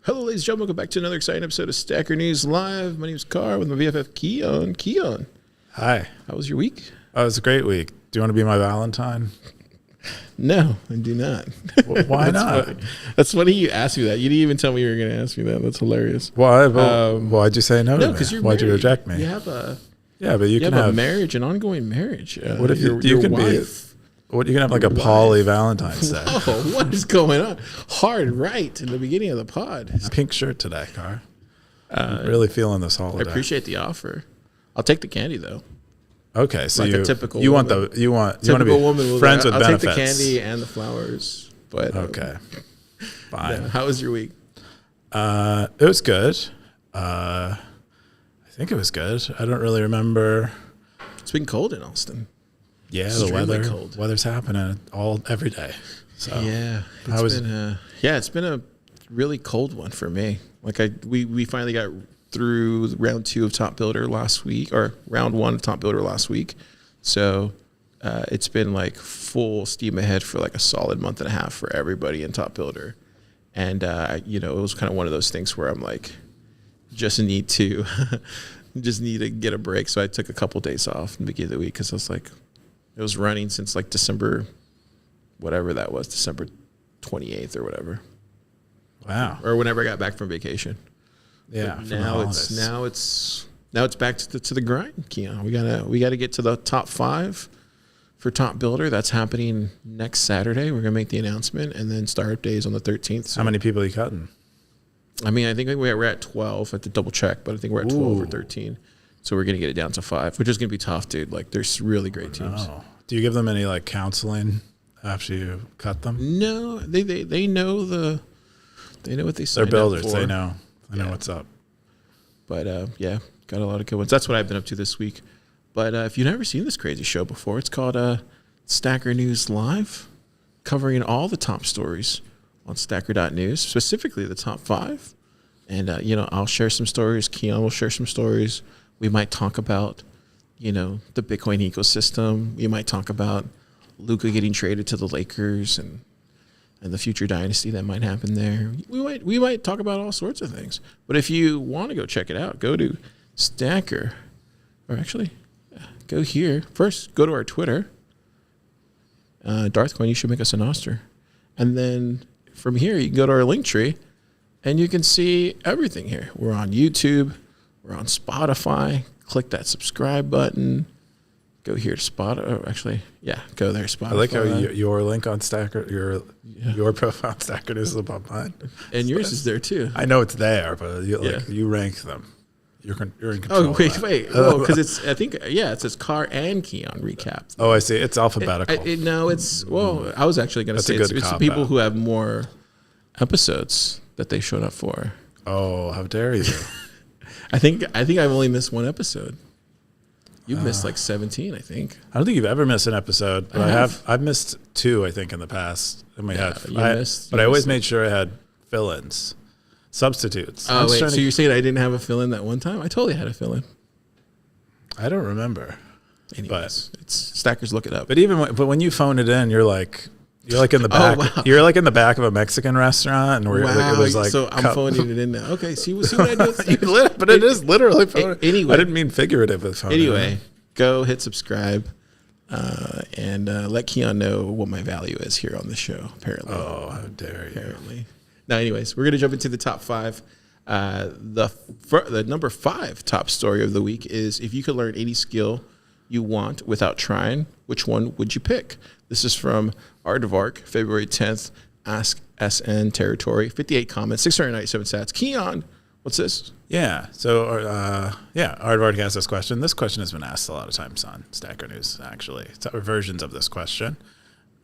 Hello, ladies and gentlemen. Welcome back to another exciting episode of Stacker News Live. My name is Car with my BFF Keyan. Keyan, hi. How was your week? Oh, it was a great week. Do you want to be my Valentine? No, I do not. Why not? Funny. That's funny you asked me that. You didn't even tell me you were going to ask me that. That's hilarious. Why? Why'd you say no to me? Because you're Why'd married. you reject me? You have a but you can have a marriage, an ongoing marriage. What if you can wife, you can have like a poly Valentine's Day? Oh, what is going on? Hard right in the beginning of the pod. Pink shirt today, Car. I'm really feeling this holiday. I appreciate the offer. I'll take the candy though. Okay, so like a typical you woman. want you want to be woman friends with I'll benefits. I'll take the candy and the flowers. But okay, fine. Yeah. How was your week? It was good. I think it was good. I don't really remember. It's been cold in Austin. Yeah, Extremely the cold. Weather's happening every day. So yeah, it's been a really cold one for me. Like we finally got through round 2 of Top Builder last week, or round 1 of Top Builder last week. So it's been like full steam ahead for like a solid month and a half for everybody in Top Builder. And it was kind of one of those things where I'm like, just need to get a break. So I took a couple days off in the beginning of the week because I was like, it was running since like December, whatever that was, December 28th or whatever. Wow. Or whenever I got back from vacation. Yeah. Now it's back to the grind, Keyan. We gotta get to the top 5 for Top Builder. That's happening next Saturday. We're gonna make the announcement, and then startup day is on the 13th. So, how many people are you cutting? I mean, I think we're at 12. I have to double check, but I think we're at 12 or 13. So we're gonna get it down to 5, which is gonna be tough, dude. Like, there's really great teams. Do you give them any like counseling after you cut them? No, they know what they signed They're builders. up for. They know what's up. But got a lot of good ones. That's what I've been up to this week. But if you've never seen this crazy show before, it's called Stacker News Live, covering all the top stories on Stacker.news, specifically the top 5. And I'll share some stories. Keyan will share some stories. We might talk about, the Bitcoin ecosystem. We might talk about Luka getting traded to the Lakers and the future dynasty that might happen there. We might talk about all sorts of things. But if you want to go check it out, go to Stacker, or actually, go here. First, go to our Twitter. Darthcoin, you should make us an oster. And then from here, you can go to our link tree, and you can see everything here. We're on YouTube. We're on Spotify. Click that subscribe button. Go here to go there, Spotify. I like how your link on Stacker, your profile on Stacker News is above mine. And yours is there too. I know it's there, but you rank them. You're in control. Oh, wait. Oh, because it says Car and Keyan recap. Oh, I see. It's alphabetical. I was actually going to say it's the people who have more episodes that they showed up for. Oh, how dare you. I think I've only missed 1 episode. You've missed like 17, I think. I don't think you've ever missed an episode, but I've missed 2, I think, in the past. But I always made sure I had fill-ins, substitutes. Oh, wait, so you're saying I didn't have a fill-in that one time? I totally had a fill-in. I don't remember. Anyways, it's Stackers, look it up. But when you phone it in, you're like in the back. Oh, wow. You're like in the back of a Mexican restaurant, and there's like. So I'm phoning it in now. Okay, see what I do. But it is literally phoning. Anyway, I didn't mean figuratively phone. Anyway, go hit subscribe, and let Keyan know what my value is here on the show. Apparently. Oh, how dare you! Apparently. Now, anyways, we're gonna jump into the top 5. The number 5 top story of the week is: if you could learn any skill you want without trying, which one would you pick? This is from Aardvark, February 10th, Ask SN territory, 58 comments, 697 sats. Keyan, what's this? Yeah, so, Aardvark asked this question. This question has been asked a lot of times on Stacker News, actually. Versions of this question.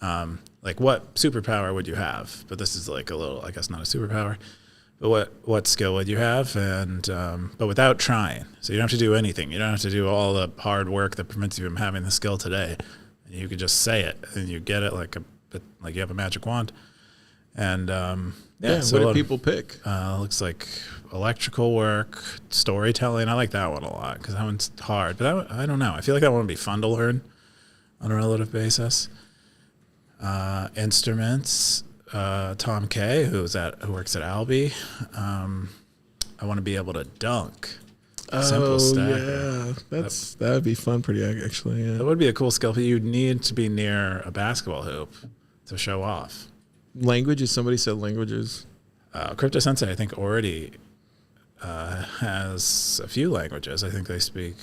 Like, what superpower would you have? But this is like a little, I guess, not a superpower. But what skill would you have? And but without trying. So you don't have to do anything. You don't have to do all the hard work that prevents you from having the skill today. You could just say it, and you get it like you have a magic wand. And so what do people pick? Looks like electrical work, storytelling. I like that one a lot because that one's hard. But I don't know. I feel like that one would be fun to learn on a relative basis. Instruments. Tom K, who works at Albee. I want to be able to dunk. Simple stacker. Yeah, that would be fun. Pretty actually. Yeah. That would be a cool skill. But you'd need to be near a basketball hoop to show off. Languages. Somebody said languages. Crypto Sensei, I think, already has a few languages. I think they speak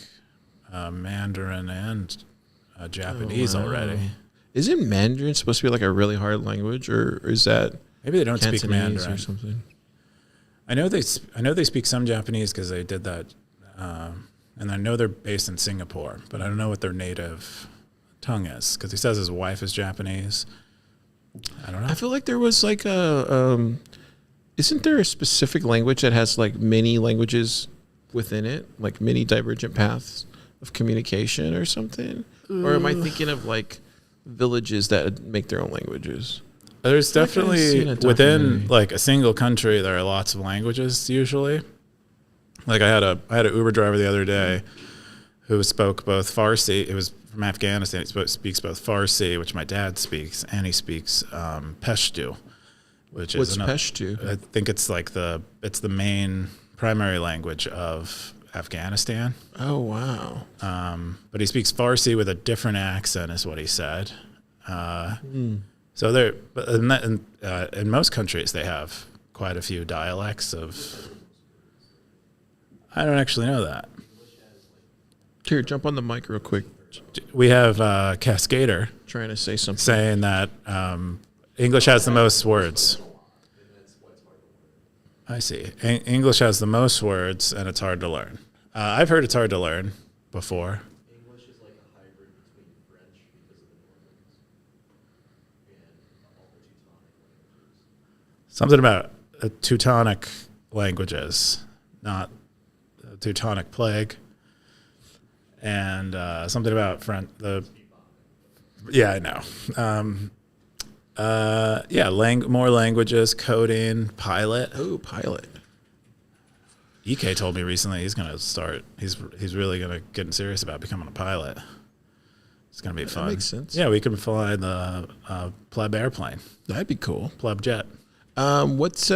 Mandarin and Japanese already. Isn't Mandarin supposed to be like a really hard language, or is that maybe they don't Cantonese speak Mandarin or something? I know they speak some Japanese because they did that, and I know they're based in Singapore, but I don't know what their native tongue is because he says his wife is Japanese. I don't know. I feel like there was like a. Isn't there a specific language that has like many languages within it, like many divergent paths of communication or something? Or am I thinking of like villages that make their own languages? There's definitely within documentary. like a single country there are lots of languages usually. Like I had a Uber driver the other day who spoke both Farsi. It was from Afghanistan. He speaks both Farsi, which my dad speaks, and he speaks Pashto, which What's is Pashto? I think it's like the main primary language of Afghanistan. Oh wow! But he speaks Farsi with a different accent, is what he said. So there, but in most countries they have quite a few dialects of. I don't actually know that. Here, jump on the mic real quick. We have Cascader Trying to say something. saying that English has the most words. I see. English has the most words, and it's hard to learn. I've heard it's hard to learn before. English is like a hybrid between French because of the Normans and all the Teutonic languages. Something about Teutonic languages, not the Teutonic plague, and something about Yeah, I know. More languages, coding, pilot. Oh, pilot. EK told me recently he's going to start. He's really going to get serious about becoming a pilot. It's going to be fun. That makes sense. Yeah, we can fly the pleb airplane, That'd be cool. pleb jet. Which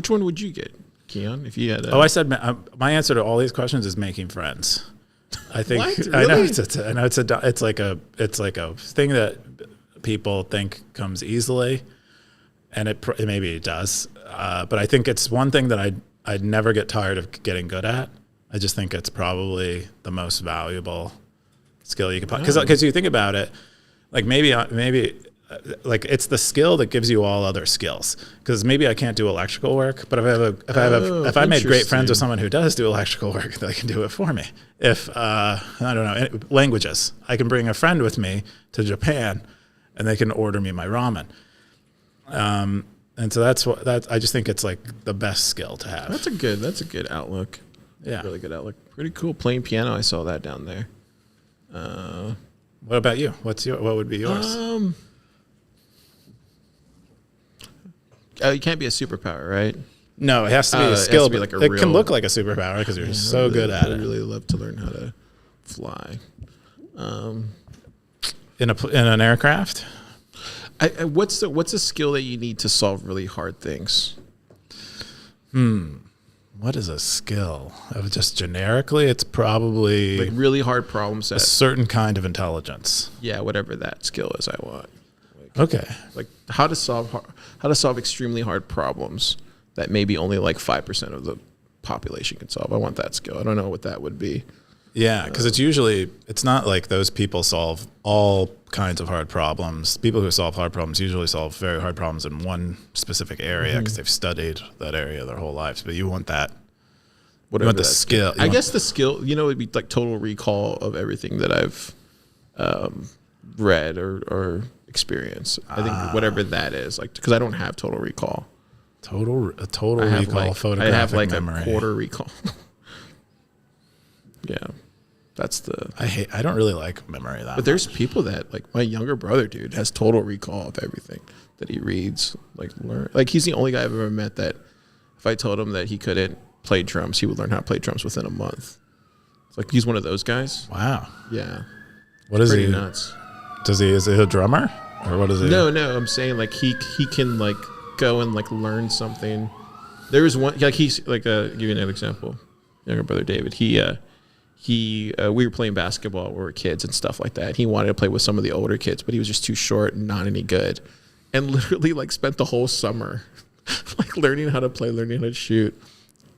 one would you get, Keyan? If you had. I said my answer to all these questions is making friends. I think What? I know Really? it's like a thing that people think comes easily, and it maybe it does. But I think it's one thing that I'd never get tired of getting good at. I just think it's probably the most valuable skill you can because you think about it, like maybe like it's the skill that gives you all other skills. Because maybe I can't do electrical work, but if I made great friends with someone who does do electrical work, they can do it for me. If I don't know, languages, I can bring a friend with me to Japan, and they can order me my ramen. And so that's I just think it's like the best skill to have. That's a good outlook. Yeah. Really good outlook. Pretty cool. Playing piano, I saw that down there. What about you? What would be yours? It can't be a superpower, right? No, it has to be it a has to skill. be But like a it real- can look like a superpower because you're so good at I'd it. really love to learn how to fly. In an aircraft. What's a skill that you need to solve really hard things? What is a skill? Just generically, it's probably Like really hard problems a that, certain kind of intelligence. yeah, whatever that skill is, I want. Okay. Like how to solve extremely hard problems that maybe only like 5% of the population can solve. I want that skill. I don't know what that would be. Yeah, because it's not like those people solve all kinds of hard problems. People who solve hard problems usually solve very hard problems in one specific area because they've studied that area their whole lives. But you want that. Whatever You want the that skill. I guess the skill, would be like total recall of everything that I've read or experienced. I think whatever that is, like, because I don't have total recall. Total I have recall, like photographic I have like memory. a quarter recall. Yeah, that's the. I don't really like memory that. But there's people that like my younger brother, dude, has total recall of everything that he reads. Like he's the only guy I've ever met that if I told him that he couldn't play drums, he would learn how to play drums within a month. It's like he's one of those guys. Wow. Yeah, What is pretty he? nuts. Is he a drummer? Or what is it? No, I'm saying like he can like go and like learn something. There was one like he's like give you another example. Younger brother David, we were playing basketball when we were kids and stuff like that. He wanted to play with some of the older kids, but he was just too short and not any good. And literally like spent the whole summer like learning how to play, learning how to shoot.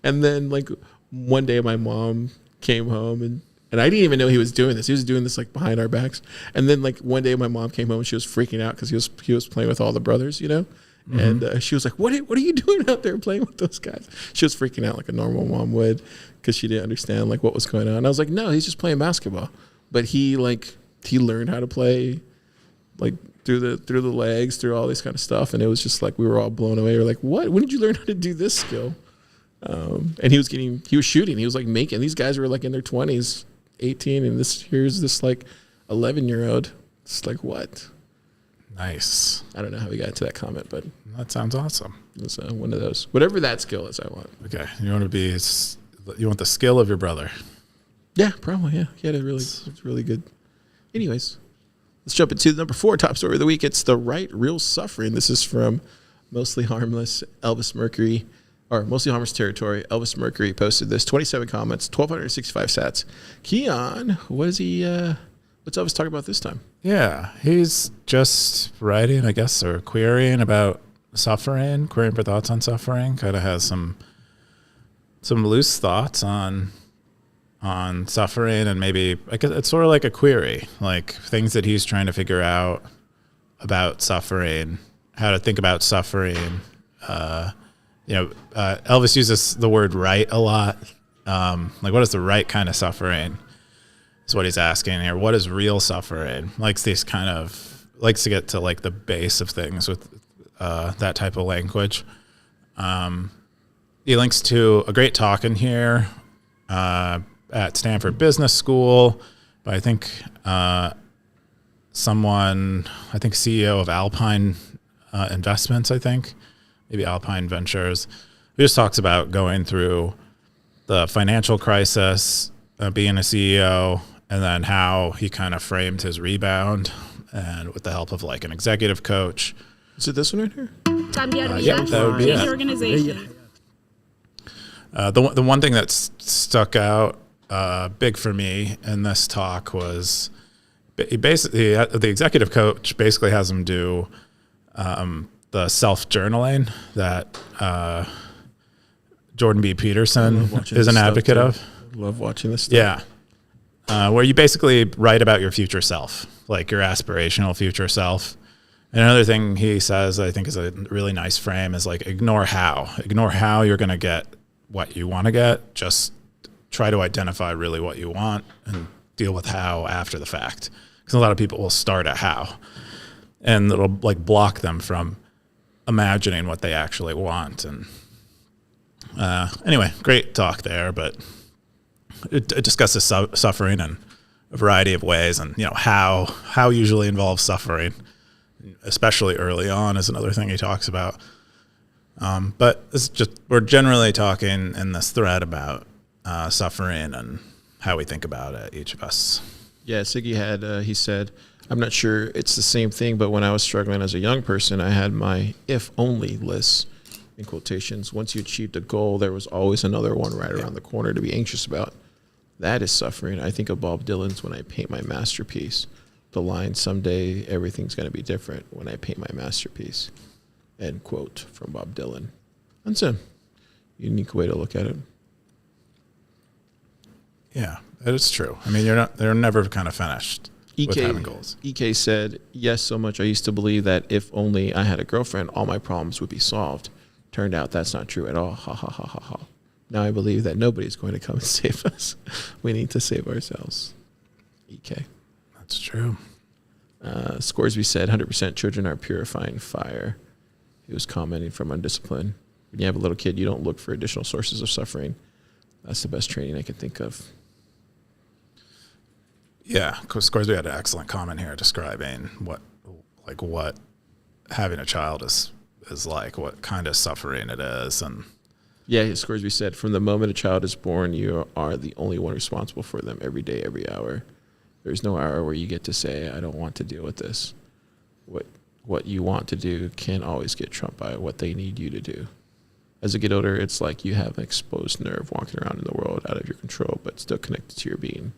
And then like one day my mom came home and I didn't even know he was doing this. He was doing this like behind our backs. And then like one day my mom came home and she was freaking out because he was playing with all the brothers, you know? Mm-hmm. And she was like, what are you doing out there playing with those guys? She was freaking out like a normal mom would because she didn't understand like what was going on. And I was like, no, he's just playing basketball. But he learned how to play like through the legs, through all this kind of stuff. And it was just like we were all blown away. We were like, what? When did you learn how to do this skill? And he was shooting. He was like making, these guys were like in their 20s, 18. And here's this like 11-year-old. It's like, what? Nice. I don't know how we got into that comment, but that sounds awesome. It's one of those. Whatever that skill is, I want. Okay, you want the skill of your brother. Yeah, probably. Yeah, he had it's really good. Anyways, let's jump into the number 4 top story of the week. It's the right real suffering. This is from Mostly Harmless Mostly Harmless Territory. Elvis Mercury posted this. 27 comments, 1,265 sats. Keyan, what's Elvis talking about this time? Yeah, he's just writing, I guess, or querying about suffering, querying for thoughts on suffering. Kind of has some loose thoughts on suffering, and maybe I guess it's sort of like a query, like things that he's trying to figure out about suffering, how to think about suffering. Elvis uses the word right a lot. Like, what is the right kind of suffering? Is what he's asking here. What is real suffering? Likes to get to like the base of things with that type of language. He links to a great talk in here at Stanford Business School by CEO of Alpine Investments, maybe Alpine Ventures. He just talks about going through the financial crisis, being a CEO, and then how he kind of framed his rebound, and with the help of like an executive coach. Is it this one right here? Yeah, that would be it. Organization. The one thing that stuck out big for me in this talk was the executive coach basically has him do the self-journaling that Jordan B. Peterson is an advocate of. Love watching this stuff. Yeah. Where you basically write about your future self, like your aspirational future self. And another thing he says, I think is a really nice frame, is like ignore how you're going to get what you want to get. Just try to identify really what you want and deal with how after the fact. Because a lot of people will start at how, and it'll like block them from imagining what they actually want. And anyway, great talk there, but it discusses suffering in a variety of ways, and how usually involves suffering, especially early on, is another thing he talks about. But it's we're generally talking in this thread about suffering and how we think about it, each of us. Yeah, Siggy he said, I'm not sure it's the same thing, but when I was struggling as a young person, I had my if only list, in quotations. Once you achieved a goal, there was always another one right around the corner to be anxious about. That is suffering. I think of Bob Dylan's When I Paint My Masterpiece. The line, someday everything's going to be different when I paint my masterpiece. End quote from Bob Dylan. That's a unique way to look at it. Yeah, it's true. I mean, they're never kind of finished with having goals. EK said, yes, so much. I used to believe that if only I had a girlfriend, all my problems would be solved. Turned out that's not true at all. Ha, ha, ha, ha, ha. Now I believe that nobody's going to come and save us. We need to save ourselves. EK. That's true. Scoresby said 100% children are purifying fire. He was commenting from Undisciplined. When you have a little kid, you don't look for additional sources of suffering. That's the best training I can think of. Yeah, Scoresby had an excellent comment here describing what having a child is like, what kind of suffering it is. And yeah, Scoresby said, from the moment a child is born, you are the only one responsible for them every day, every hour. There's no hour where you get to say, I don't want to deal with this. what you want to do can always get trumped by what they need you to do. As you get older, it's like you have an exposed nerve walking around in the world out of your control, but still connected to your being.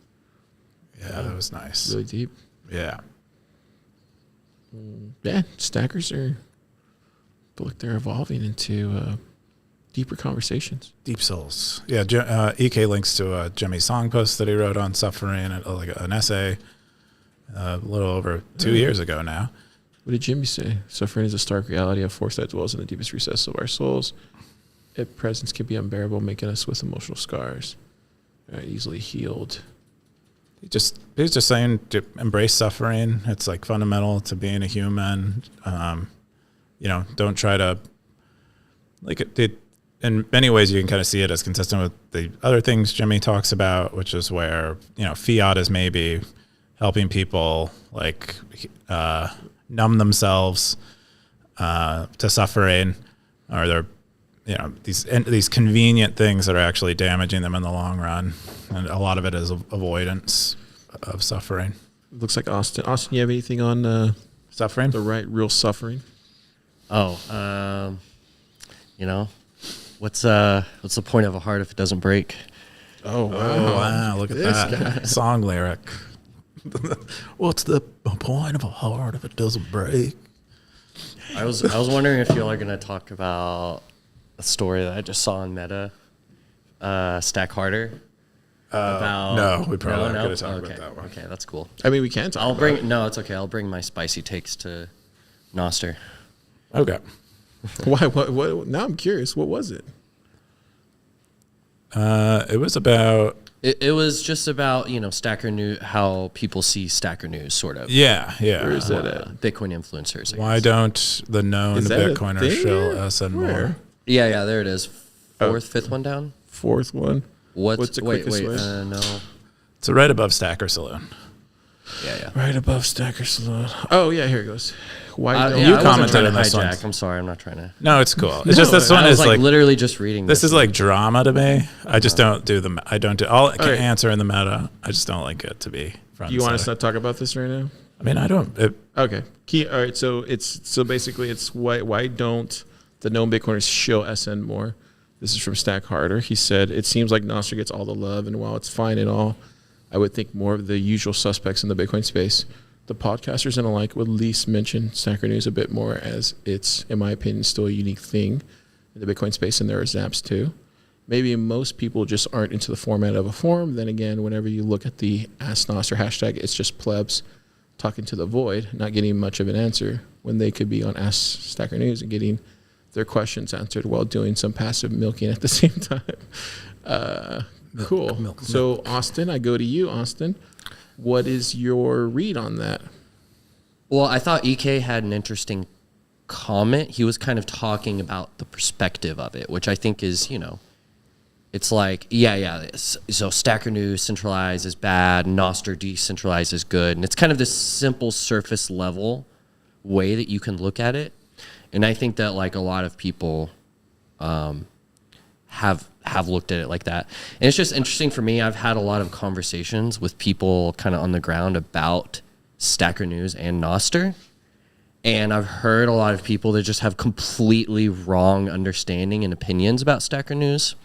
Yeah, that was nice. Really deep. Yeah. Yeah, stackers are, feel like they're evolving into deeper conversations. Deep souls. Yeah, EK links to a Jimmy Song post that he wrote on suffering, like an essay a little over 2 years ago now. What did Jimmy say? Suffering is a stark reality of force that dwells in the deepest recesses of our souls. Its presence can be unbearable, making us with emotional scars. Easily healed. He's just saying to embrace suffering. It's like fundamental to being a human. Don't try to, like it. In many ways, you can kind of see it as consistent with the other things Jimmy talks about, which is where fiat is maybe helping people like numb themselves to suffering, or they're these convenient things that are actually damaging them in the long run, and a lot of it is avoidance of suffering. Looks like Austin. Austin, you have anything on Suffering? the real suffering? Oh, what's the point of a heart if it doesn't break? Oh, wow. Look at that song lyric. What's the point of a heart if it doesn't break? I was wondering if y'all are gonna talk about a story that I just saw on Meta, Stack Harder. No, we probably aren't going to talk okay. about that one. Okay, that's cool. I mean, we can talk about it. No, it's okay. I'll bring my spicy takes to Noster. Okay. Why? What? Now I'm curious. What was it? It was about... It was just about, Stacker News, how people see Stacker News, sort of. Yeah. Where is that at? Bitcoin influencers. I Why guess. don't the known Is that a Bitcoiners thing shill there? SN Where? more? Yeah, there it is. Fifth one down. Fourth one. What's the quickest way? No. It's right above Stacker Saloon. Yeah. Right above Stacker Saloon. Oh yeah, here it goes. Why don't You I wasn't commented trying to on this one. hijack. I'm sorry, I'm not trying to. No, it's cool. It's just this one I was is like literally just reading. this is like drama to me. I just don't do the. I don't do. I can right. answer in the meta. I just don't like it to be front. you want and us center. not talk about this right now? I mean, I don't. Okay. All right. So basically it's why don't the known Bitcoiners shill SN more? This is from Stack Harder. He said, it seems like Nostr gets all the love, and while it's fine and all, I would think more of the usual suspects in the Bitcoin space, the podcasters and the like, would at least mention Stacker News a bit more, as it's, in my opinion, still a unique thing in the Bitcoin space, and there are zaps too. Maybe most people just aren't into the format of a forum. Then again, whenever you look at the Ask Nostr hashtag, it's just plebs talking to the void, not getting much of an answer, when they could be on Ask Stacker News and getting their questions answered while doing some passive milking at the same time. Cool. Milk. So, Austin, I go to you, Austin. What is your read on that? Well, I thought EK had an interesting comment. He was kind of talking about the perspective of it, which I think is, it's like, so Stacker News centralized is bad, Nostr decentralized is good. And it's kind of this simple surface level way that you can look at it. And I think that like a lot of people have looked at it like that. And it's just interesting for me. I've had a lot of conversations with people kind of on the ground about Stacker News and Nostr. And I've heard a lot of people that just have completely wrong understanding and opinions about Stacker News.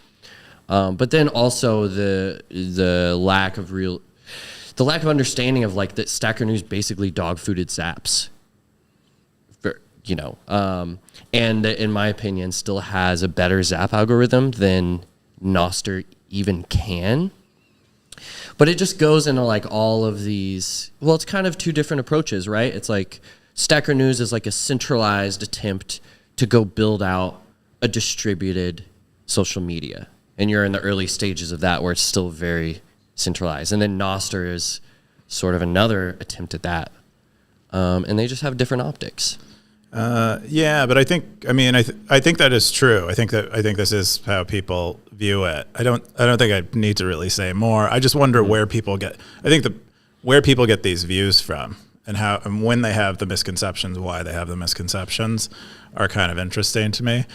But then also the lack of understanding of like that Stacker News basically dog fooded zaps. And in my opinion, still has a better zap algorithm than Nostr even can. But it just goes into like all of these. Well, it's kind of two different approaches, right? It's like Stacker News is like a centralized attempt to go build out a distributed social media, and you're in the early stages of that where it's still very centralized. And then Nostr is sort of another attempt at that, and they just have different optics. Yeah, but I think that is true. I think this is how people view it. I don't think I need to really say more. I just wonder where people get these views from, and when they have the misconceptions, why they have the misconceptions are kind of interesting to me.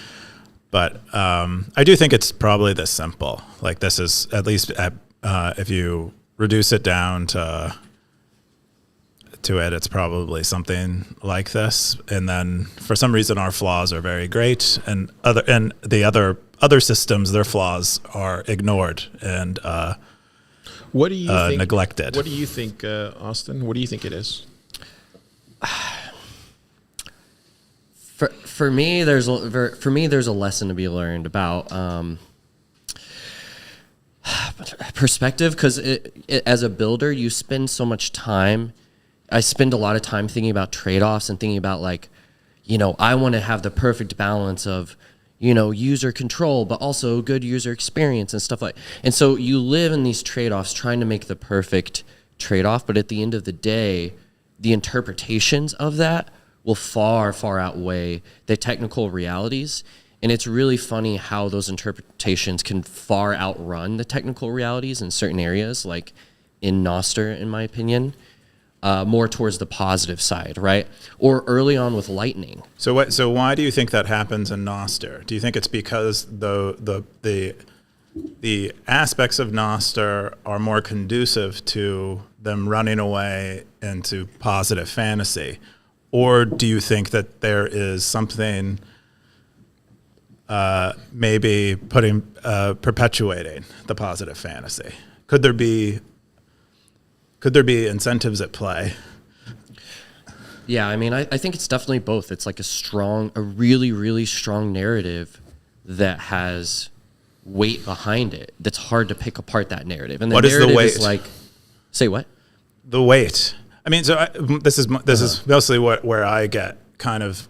But I do think it's probably this simple. Like this is at least if you reduce it down to to it, it's probably something like this. And then for some reason, our flaws are very great, and the other systems, their flaws are ignored and What do you think, neglected. What do you think, Austin? What do you think it is? For me, there's a lesson to be learned about perspective, because as a builder, you spend so much time. I spend a lot of time thinking about trade-offs and thinking about, like, I want to have the perfect balance of, user control, but also good user experience and stuff like. And so you live in these trade-offs trying to make the perfect trade-off, but at the end of the day, the interpretations of that will far, far outweigh the technical realities. And it's really funny how those interpretations can far outrun the technical realities in certain areas, like in Noster, in my opinion, more towards the positive side, right? Or early on with Lightning. So why do you think that happens in Noster? Do you think it's because the aspects of Noster are more conducive to them running away into positive fantasy? Or do you think that there is something maybe perpetuating the positive fantasy? Could there be incentives at play? Yeah, I mean, I think it's definitely both. It's like a really, really strong narrative that has weight behind it. That's hard to pick apart that narrative. And the What is the narrative weight? is like, say what? The weight. I mean, so this is mostly where I get kind of.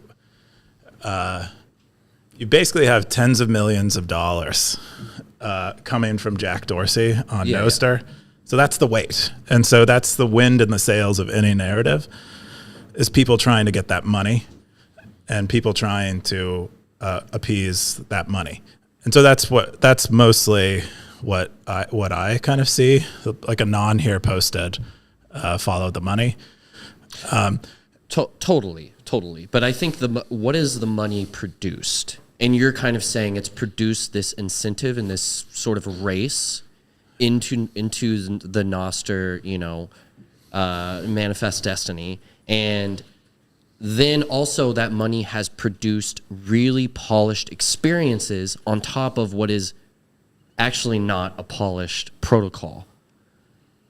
You basically have tens of millions of dollars coming from Jack Dorsey on Noster. Yeah. So that's the weight. And so that's the wind in the sails of any narrative, is people trying to get that money and people trying to appease that money. And so that's mostly what I kind of see, like a non-here posted follow the money. Totally. But I think what is the money produced? And you're kind of saying it's produced this incentive and this sort of race into the Noster, manifest destiny. And then also that money has produced really polished experiences on top of what is actually not a polished protocol.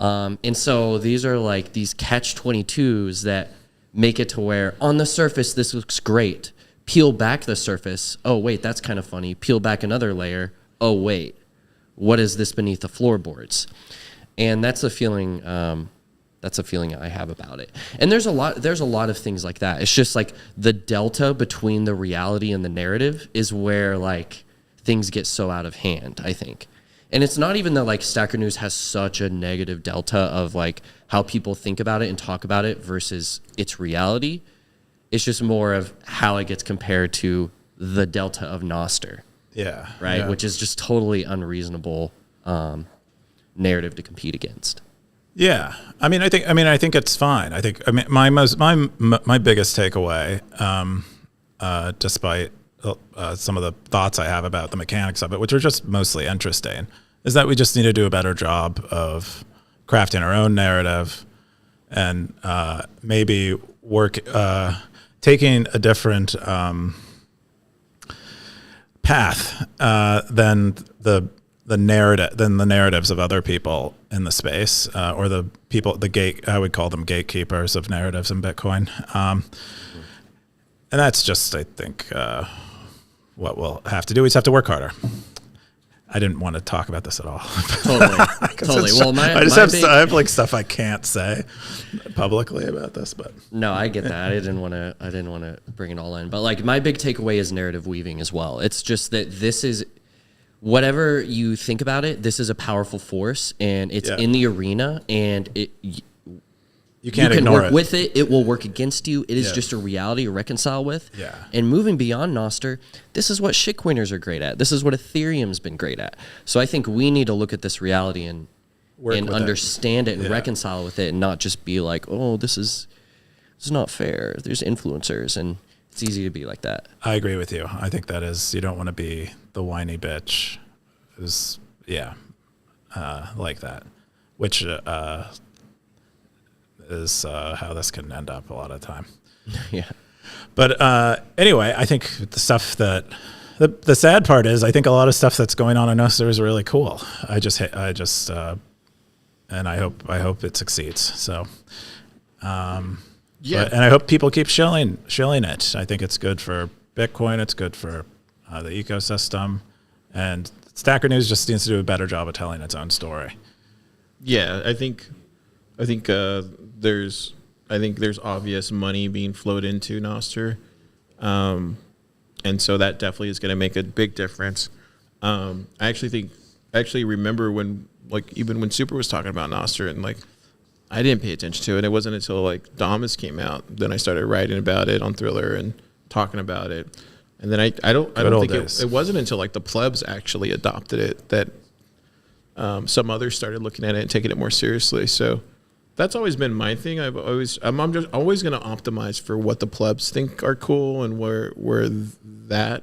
And so these are like these catch-22s that make it to where on the surface, this looks great. Peel back the surface. Oh, wait, that's kind of funny. Peel back another layer. Oh, wait, what is this beneath the floorboards? And that's a feeling. That's a feeling I have about it. And there's a lot of things like that. It's just like the delta between the reality and the narrative is where like things get so out of hand, I think. And it's not even that like Stacker News has such a negative delta of like how people think about it and talk about it versus its reality. It's just more of how it gets compared to the delta of Noster. Yeah. Right. Yeah. Which is just totally unreasonable narrative to compete against. Yeah. I think it's fine. My biggest takeaway, despite some of the thoughts I have about the mechanics of it, which are just mostly interesting, is that we just need to do a better job of crafting our own narrative and maybe taking a different path than the narratives of other people in the space, or I would call them gatekeepers of narratives in Bitcoin. And that's just, I think, what we'll have to do. We just have to work harder. I didn't want to talk about this at all. Totally. Well, I have like stuff I can't say publicly about this, but no, I get that. I didn't want to bring it all in, but like my big takeaway is narrative weaving as well. It's just that this is, whatever you think about it, this is a powerful force, and it's in the arena, and you can't can ignore work it. with it. It will work against you. It is just a reality to reconcile with. Yeah. And moving beyond Noster, this is what shitcoiners are great at. This is what Ethereum's been great at. So I think we need to look at this reality and understand it and reconcile with it, and not just be like, oh, this is not fair. There's influencers, and it's easy to be like that. I agree with you. I think that is, you don't want to be the whiny bitch who's, like that, which is how this can end up a lot of the time. Yeah. But anyway, I think the stuff that the sad part is, I think a lot of stuff that's going on in Nostr is really cool. I just and I hope it succeeds. So, Yeah. and I hope people keep shilling it. I think it's good for Bitcoin. It's good for the ecosystem, and Stacker News just needs to do a better job of telling its own story. Yeah, I think there's obvious money being flowed into Nostr, and so that definitely is going to make a big difference. I actually remember when, like, even when Super was talking about Nostr, and like I didn't pay attention to it. It wasn't until like Damas came out, then I started writing about it on Thriller and talking about it. And then I don't think it wasn't until like the plebs actually adopted it that some others started looking at it and taking it more seriously. So that's always been my thing. I'm just always going to optimize for what the plebs think are cool and where that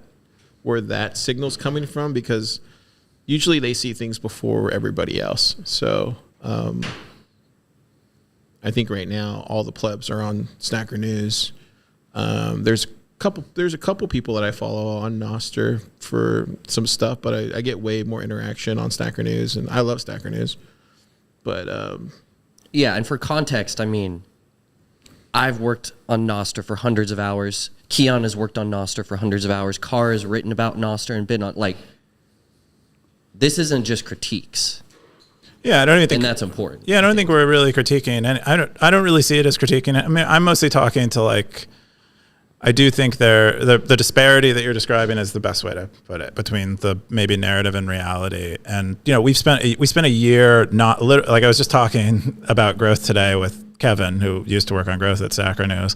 signal's coming from, because usually they see things before everybody else. So I think right now all the plebs are on Snacker News. There's a couple people that I follow on Nostr for some stuff, but I get way more interaction on Stacker News, and I love Stacker News. But Yeah, and for context, I mean, I've worked on Nostr for hundreds of hours. Keyan has worked on Nostr for hundreds of hours. Car has written about Nostr and been on, like, this isn't just critiques. Yeah, I don't even think, and that's important. Yeah, I don't think we're really critiquing, and I don't really see it as critiquing it. I mean, I'm mostly talking to, like, I do think the disparity that you're describing is the best way to put it, between the maybe narrative and reality. And we spent a year like I was just talking about growth today with Kevin, who used to work on growth at Stacker News,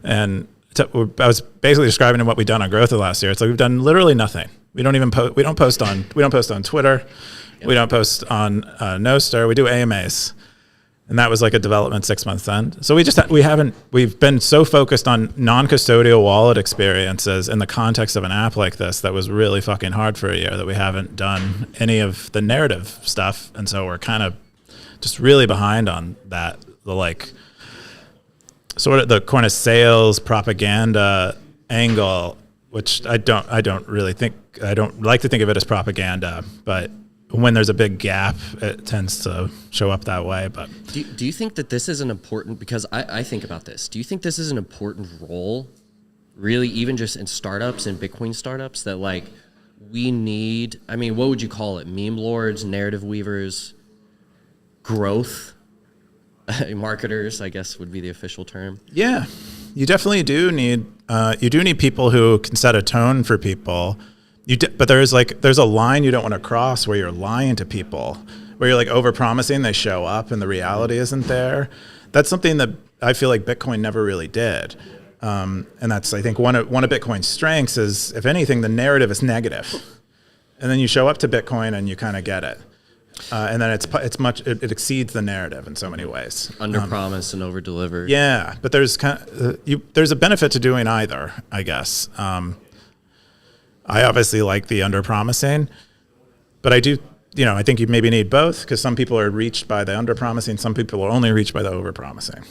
and I was basically describing to him what we've done on growth the last year. It's like we've done literally nothing. We don't even we don't post on Twitter. Yep. We don't post on Nostr. We do AMAs. And that was like a development 6 months end. So we've been so focused on non-custodial wallet experiences in the context of an app like this that was really fucking hard for a year, that we haven't done any of the narrative stuff. And so we're kind of just really behind on that, the like sort of the kind of sales propaganda angle, which I don't like to think of it as propaganda, but when there's a big gap, it tends to show up that way. But do you think that this is an important, because I think about this, do you think this is an important role, really, even just in startups and Bitcoin startups, that like we need, I mean, what would you call it? Meme lords, narrative weavers, growth marketers, I guess would be the official term. Yeah, you definitely do need, people who can set a tone for people. But there's a line you don't want to cross where you're lying to people, where you're like over-promising, they show up, and the reality isn't there. That's something that I feel like Bitcoin never really did. And that's, I think, one of Bitcoin's strengths is, if anything, the narrative is negative. And then you show up to Bitcoin and you kind of get it. And then it exceeds the narrative in so many ways. Under-promise and over-deliver. Yeah, but there's there's a benefit to doing either, I guess. I obviously like the under-promising, but I do, I think you maybe need both, because some people are reached by the under-promising, some people are only reached by the over-promising.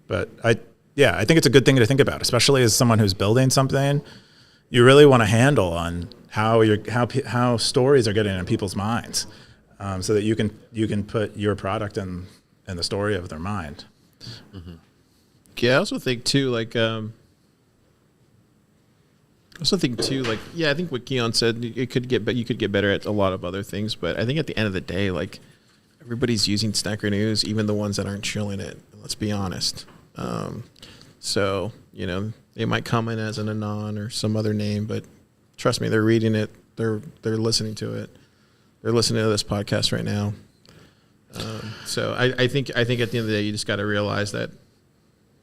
But I think it's a good thing to think about, especially as someone who's building something. You really want a handle on how stories are getting in people's minds, so that you can put your product in the story of their mind. Mm-hmm. Yeah, I also think too, like. I think what Keyan said, you could get better at a lot of other things, but I think at the end of the day, like, everybody's using Stacker News, even the ones that aren't shilling it. Let's be honest. So they might come in as an anon or some other name, but trust me, they're reading it. They're listening to it. They're listening to this podcast right now. So I think at the end of the day, you just got to realize that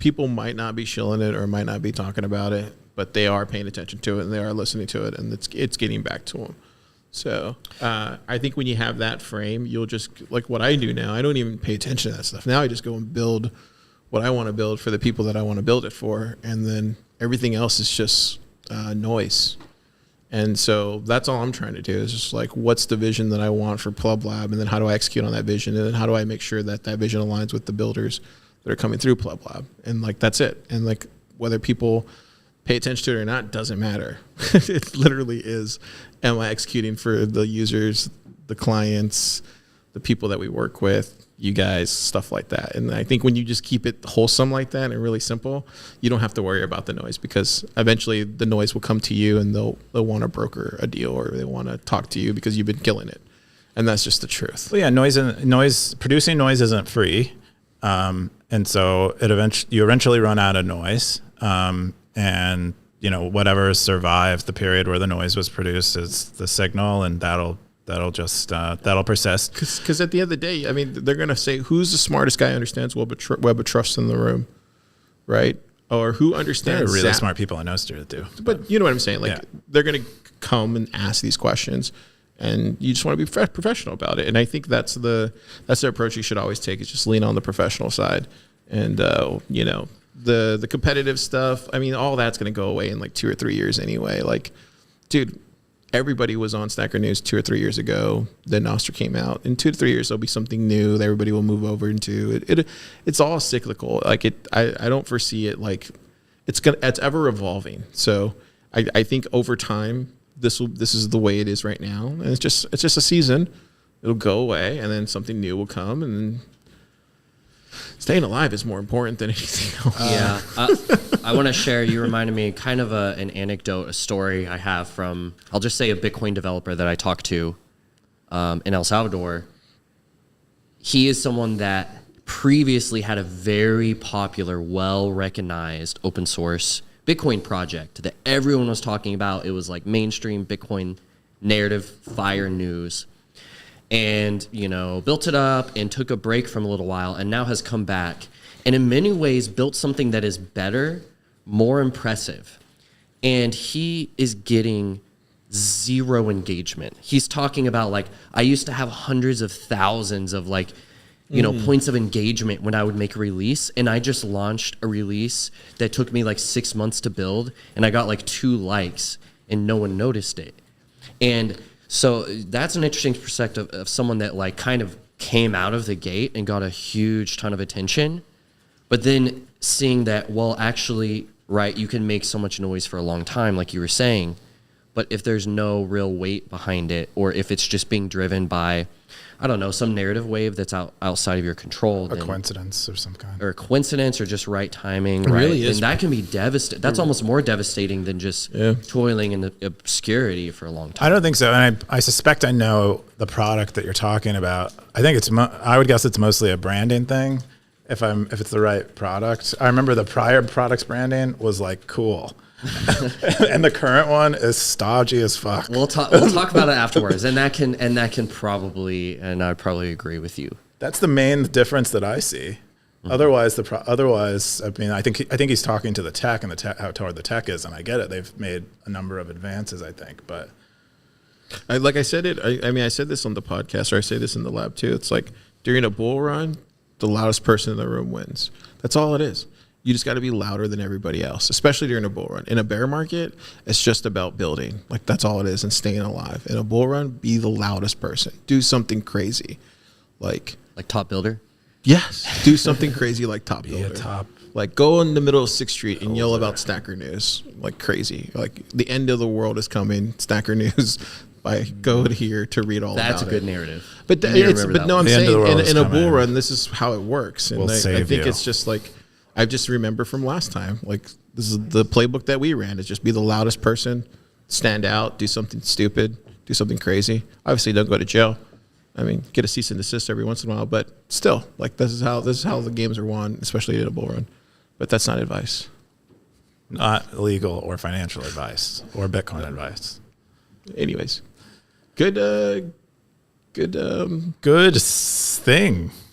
people might not be shilling it or might not be talking about it, but they are paying attention to it and they are listening to it, and it's getting back to them. So I think when you have that frame, you'll just, like what I do now, I don't even pay attention to that stuff. Now I just go and build what I want to build for the people that I want to build it for, and then everything else is just noise. And so that's all I'm trying to do is just like, what's the vision that I want for Plub Lab? And then how do I execute on that vision? And then how do I make sure that that vision aligns with the builders that are coming through Plub Lab? And like, that's it. And like, whether people pay attention to it or not, doesn't matter. It literally is, am I executing for the users, the clients, the people that we work with, you guys, stuff like that. And I think when you just keep it wholesome like that and really simple, you don't have to worry about the noise, because eventually the noise will come to you and they'll want to broker a deal, or they want to talk to you because you've been killing it. And that's just the truth. Well, yeah, producing noise isn't free. And so you eventually run out of noise. And whatever survives the period where the noise was produced is the signal, and that'll persist. Because at the end of the day, I mean, they're going to say, who's the smartest guy who understands web of trust in the room, right? Or who understands There are really smart people I know that do. But you know what I'm saying? Like, yeah. They're going to come and ask these questions, and you just want to be professional about it. And I think that's the approach you should always take, is just lean on the professional side. And, the competitive stuff, I mean, all that's going to go away in like 2 or 3 years anyway. Like, dude, everybody was on Stacker News 2 or 3 years ago. Then Nostr came out. In 2 to 3 years, there'll be something new that everybody will move over into. It's all cyclical. Like, I don't foresee it like it's ever evolving. So I think over time, this is the way it is right now, and it's just a season. It'll go away, and then something new will come, and then staying alive is more important than anything else. Yeah. I want to share, you reminded me kind of an anecdote, a story I have from, I'll just say, a Bitcoin developer that I talked to in El Salvador. He is someone that previously had a very popular, well-recognized open source Bitcoin project that everyone was talking about. It was like mainstream Bitcoin narrative, fire news. And, built it up and took a break from a little while, and now has come back. And in many ways built something that is better, more impressive. And he is getting zero engagement. He's talking about, like, I used to have hundreds of thousands of, like, points of engagement when I would make a release. And I just launched a release that took me like 6 months to build, and I got like 2 likes, and no one noticed it. And so that's an interesting perspective of someone that like kind of came out of the gate and got a huge ton of attention, but then seeing that, well, actually, right, you can make so much noise for a long time, like you were saying, but if there's no real weight behind it, or if it's just being driven by, I don't know, some narrative wave that's outside of your control. A coincidence of some kind. Or a coincidence, or just right timing, It right? really is. And that can be devastating. That's almost more devastating than just toiling in the obscurity for a long time. I don't think so. And I suspect I know the product that you're talking about. I think I would guess it's mostly a branding thing, if it's the right product. I remember the prior product's branding was like cool. And the current one is stodgy as fuck. We'll talk about it afterwards, and that can probably, and I probably agree with you. That's the main difference that I see. Mm-hmm. Otherwise, I mean, I think he's talking to the tech and how toward the tech is, and I get it. They've made a number of advances, I think, but I said this on the podcast, or I say this in the lab too. It's like, during a bull run, the loudest person in the room wins. That's all it is. You just got to be louder than everybody else, especially during a bull run. In a bear market, it's just about building. Like, that's all it is, and staying alive. In a bull run, be the loudest person. Do something crazy. Like Top Builder? Yes. Do something crazy like Top Builder. Top. Like, go in the middle of 6th Street and yell about Stacker News like crazy. Like, the end of the world is coming. Stacker News. Go here to read all That's about it. a good narrative. But I'm The end of the world saying is in a bull coming. run, this is how it works. And We'll I save think you. it's just like, I just remember from last time, like, this is the playbook that we ran, is just be the loudest person, stand out, do something stupid, do something crazy. Obviously, don't go to jail. I mean, get a cease and desist every once in a while, but still, like, this is how the games are won, especially in a bull run. But that's not advice. Not legal or financial advice or Bitcoin advice. Anyways, good thing.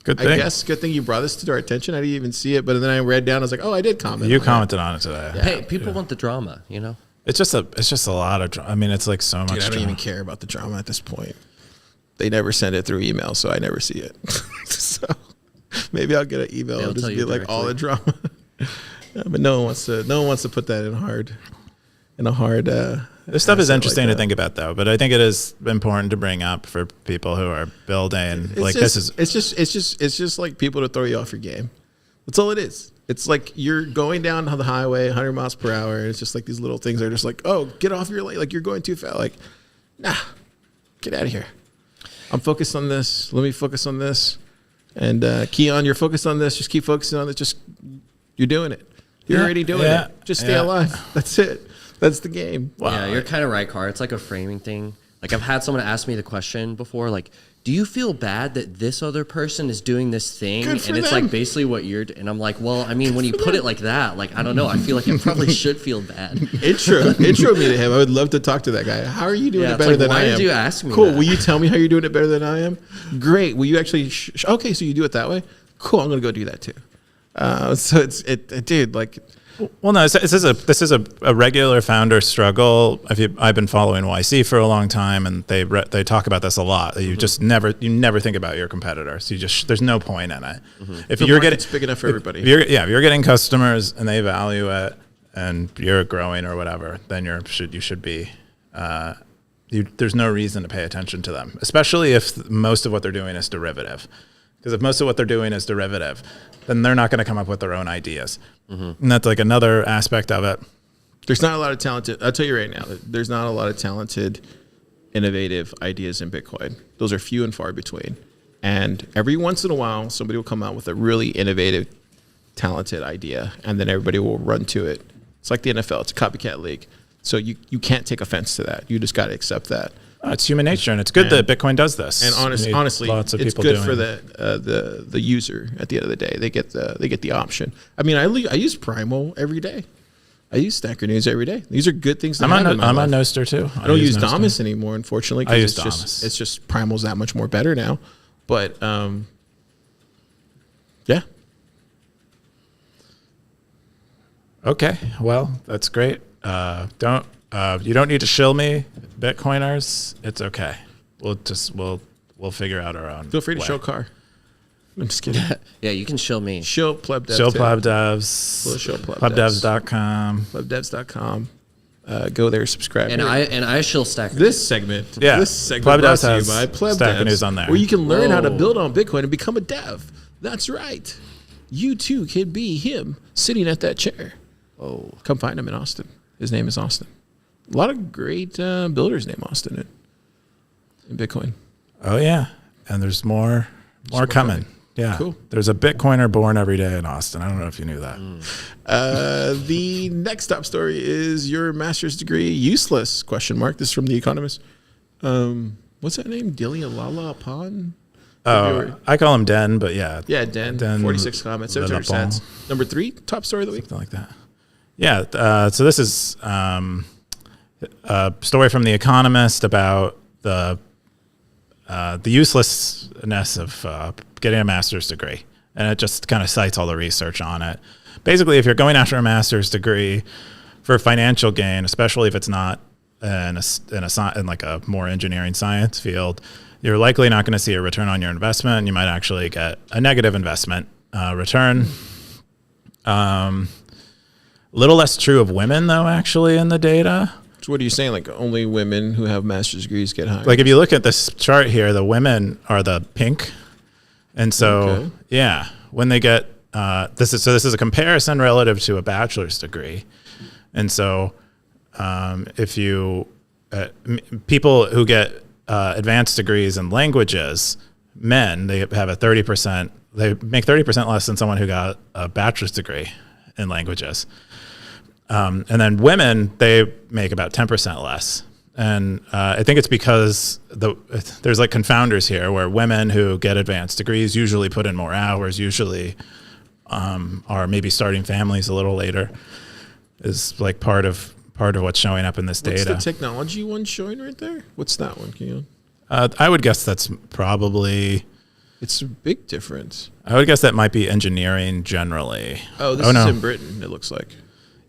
Good thing. I guess good thing you brought this to our attention. I didn't even see it, but then I read down. I was like, oh, I did comment. You on commented on it today. Hey, people want the drama, It's just a lot of drama. I mean, it's like so much Dude, I don't drama. even care about the drama at this point. They never send it through email, so I never see it. So maybe I'll get an email They'll and just tell be you like all the directly. drama. Yeah, but no one wants to put that in hard. in a hard. This stuff is asset interesting like to think about, though. But I think it is important to bring up for people who are building. It's just like people to throw you off your game. That's all it is. It's like you're going down the highway 100 miles per hour, and it's just like these little things are just like, oh, get off your lane. Like you're going too fast. Like, nah, get out of here. I'm focused on this. Let me focus on this. And Keyan, you're focused on this. Just keep focusing on it. Just you're doing it. You're already doing it. Just stay alive. That's it. That's the game. Wow. Yeah, you're kind of right, Car. It's like a framing thing. Like I've had someone ask me the question before, like, do you feel bad that this other person is doing this thing? And it's like basically what you're and I'm like, well, I mean, when you put it like that, like, I don't know. I feel like I probably should feel bad. Intro me to him. I would love to talk to that guy. How are you doing it better than I am? Why did you ask me Cool. that? Will you tell me how you're doing it better than I am? Great. Will you actually? Okay, so you do it that way? Cool. I'm going to go do that too. So dude, like. Well, no, this is a regular founder struggle. I've been following YC for a long time, and they talk about this a lot. You just never think about your competitors. There's no point in it. If you're getting, it's big enough for everybody. If you're getting customers and they value it, and you're growing or whatever, then you should be. There's no reason to pay attention to them, especially if most of what they're doing is derivative. Because if most of what they're doing is derivative, then they're not going to come up with their own ideas. And that's like another aspect of it. There's not a lot of talented, I'll tell you right now, there's not a lot of talented, innovative ideas in Bitcoin. Those are few and far between. And every once in a while, somebody will come out with a really innovative, talented idea, and then everybody will run to it. It's like the NFL. It's a copycat league. So you can't take offense to that. You just got to accept that. It's human nature, and it's good that Bitcoin does this. And honestly, it's good for the user. At the end of the day, they get the option. I mean, I use Primal every day. I use Stacker News every day. These are good things. I'm on Nostr too. I don't use Damus anymore, unfortunately. I use Damus. It's just Primal's that much more better now. But yeah. Okay, well, that's great. You don't need to shill me, Bitcoiners. It's okay. We'll figure out our own. Feel free to way. show Car. I'm just kidding. Yeah, you can shill me. Shill pleb devs. Shill pleb devs. We'll show plebdevs.com. Plebdevs.com. Go there, subscribe. And I shill Stacker. This segment brought to you by Pleb Stacker Devs, News on there, where you can learn how to build on Bitcoin and become a dev. That's right. You too can be him sitting at that chair. Oh, come find him in Austin. His name is Austin. A lot of great builders named Austin in Bitcoin. Oh yeah, and there's more coming. Yeah, cool. There's a Bitcoiner born every day in Austin. I don't know if you knew that. The next top story is your master's degree useless? ? This is from The Economist. What's that name? Delia Lala Pan? Oh, I call him Den, but yeah. Yeah, Den 46 comments, 7 cents. Number 3, top story of the week. Something like that. Yeah, so this is a story from The Economist about the uselessness of getting a master's degree. And it just kind of cites all the research on it. Basically, if you're going after a master's degree for financial gain, especially if it's not in like a more engineering science field, you're likely not going to see a return on your investment, and you might actually get a negative investment return. A little less true of women, though, actually, in the data. So what are you saying? Like only women who have master's degrees get hired? Like if you look at this chart here, the women are the pink. And so, yeah, when they get, this is a comparison relative to a bachelor's degree. And so if you, people who get advanced degrees in languages, men, they have a 30%, they make 30% less than someone who got a bachelor's degree in languages. And then women, they make about 10% less. And I think it's because there's like confounders here where women who get advanced degrees usually put in more hours, usually are maybe starting families a little later, is like part of what's showing up in this data. What's the technology one showing right there? What's that one, Keyan? I would guess that's probably... It's a big difference. I would guess that might be engineering generally. Oh, this is in Britain, it looks like.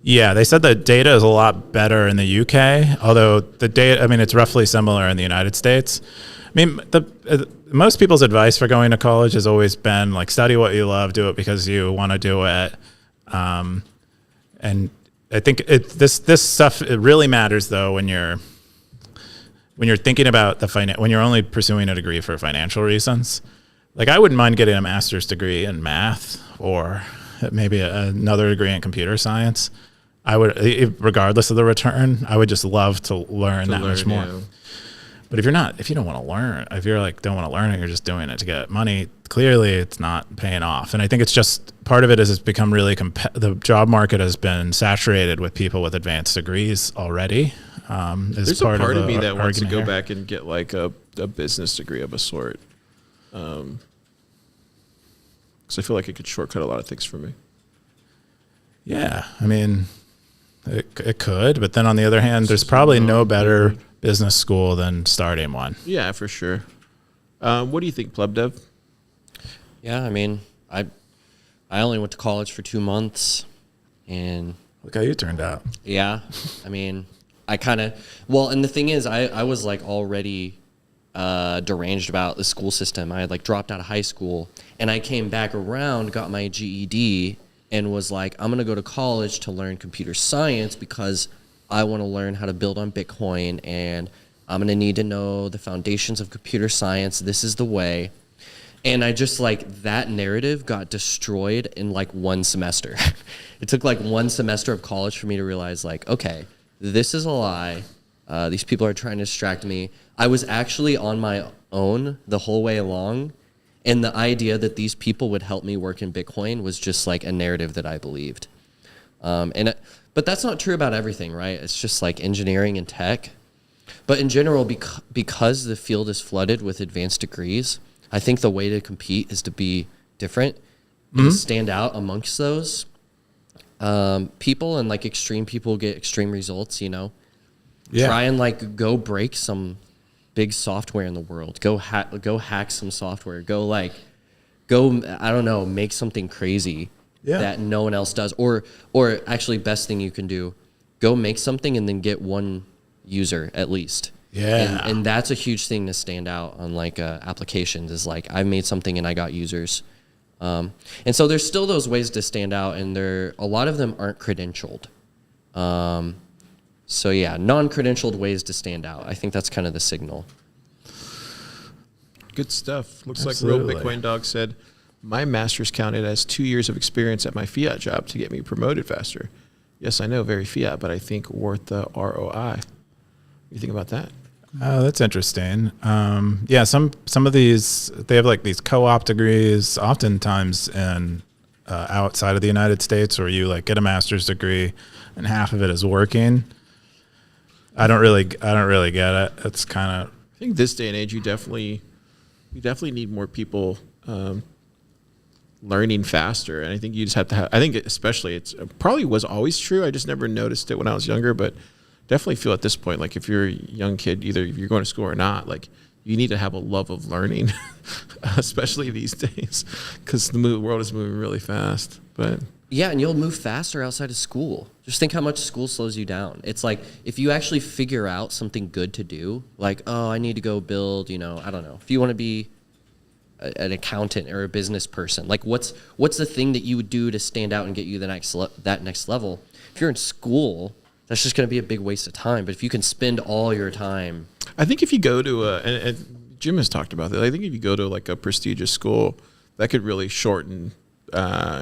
Yeah, they said the data is a lot better in the UK, although the data, I mean, it's roughly similar in the United States. I mean, most people's advice for going to college has always been like, study what you love, do it because you want to do it. And I think this stuff, it really matters though when you're thinking about when you're only pursuing a degree for financial reasons. Like I wouldn't mind getting a master's degree in math or maybe another degree in computer science. I would, regardless of the return, I would just love to learn that much more. Yeah. But if you don't want to learn, if you're like, don't want to learn it, you're just doing it to get money, clearly it's not paying off. And I think it's just, part of it is it's become really, the job market has been saturated with people with advanced degrees already. There's a part of me that wants to go back and get like a business degree of a sort. Because I feel like it could shortcut a lot of things for me. Yeah, I mean, it could, but then on the other hand, there's probably no better business school than starting one. Yeah, for sure. What do you think, Pleb Dev? Yeah, I mean, I only went to college for 2 months, and look how you turned out. Yeah, I mean, I kind of, well, and the thing is, I was like already deranged about the school system. I had like dropped out of high school, and I came back around, got my GED, and was like, I'm going to go to college to learn computer science because I want to learn how to build on Bitcoin, and I'm going to need to know the foundations of computer science. This is the way. And I just like, that narrative got destroyed in like 1 semester. It took like 1 semester of college for me to realize like, okay, this is a lie. These people are trying to distract me. I was actually on my own the whole way along. And the idea that these people would help me work in Bitcoin was just like a narrative that I believed. But that's not true about everything, right? It's just like engineering and tech. But in general, because the field is flooded with advanced degrees, I think the way to compete is to be different and to stand out amongst those people, and like extreme people get extreme results, you know? Yeah. Try and like go break some big software in the world. Go hack some software. Go I don't know, make something crazy that no one else does. Or actually, best thing you can do, go make something and then get 1 user at least. Yeah. And that's a huge thing to stand out on like applications, is like, I made something and I got users. And so there's still those ways to stand out, and a lot of them aren't credentialed. So yeah, non-credentialed ways to stand out. I think that's kind of the signal. Good stuff. Looks Absolutely. like Real Bitcoin Dog said, my master's counted as 2 years of experience at my fiat job to get me promoted faster. Yes, I know, very fiat, but I think worth the ROI. What do you think about that? Oh, that's interesting. Yeah, some of these, they have like these co-op degrees, oftentimes in outside of the United States, where you like get a master's degree and half of it is working. I don't really get it. It's kind of, I think this day and age, you definitely need more people learning faster, and I think you just have to have. I think especially it probably was always true. I just never noticed it when I was younger, but definitely feel at this point, like if you're a young kid, either if you're going to school or not, like you need to have a love of learning, especially these days, because the world is moving really fast. But yeah, and you'll move faster outside of school. Just think how much school slows you down. It's like if you actually figure out something good to do, like, oh, I need to go build, I don't know. If you want to be an accountant or a business person, like what's the thing that you would do to stand out and get you that next level? If you're in school, that's just going to be a big waste of time. But if you can spend all your time, I think if you go to and Jim has talked about that. I think if you go to like a prestigious school, that could really shorten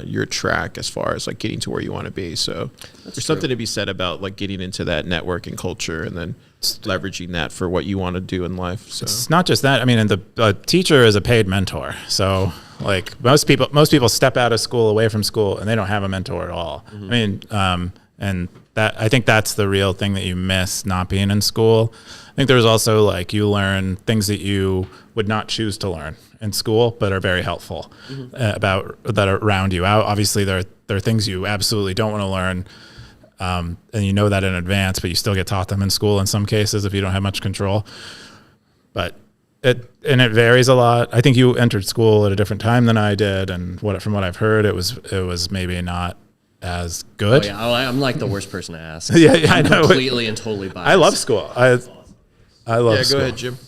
your track as far as like getting to where you want to be. So there's something to be said about like getting into that networking culture and then leveraging that for what you want to do in life. So it's not just that. I mean, and the teacher is a paid mentor. So like most people step out of school, away from school, and they don't have a mentor at all. Mm-hmm. I mean, and that, I think that's the real thing that you miss not being in school. I think there's also like you learn things that you would not choose to learn in school, but are very helpful about that are around you. Obviously, there are things you absolutely don't want to learn, and you know that in advance, but you still get taught them in school in some cases if you don't have much control. But it varies a lot. I think you entered school at a different time than I did, and from what I've heard, it was maybe not as good. Oh, yeah, I'm like the worst person to ask. yeah, I I'm know. Completely and totally biased. I love school. I love school. Go ahead, Jim.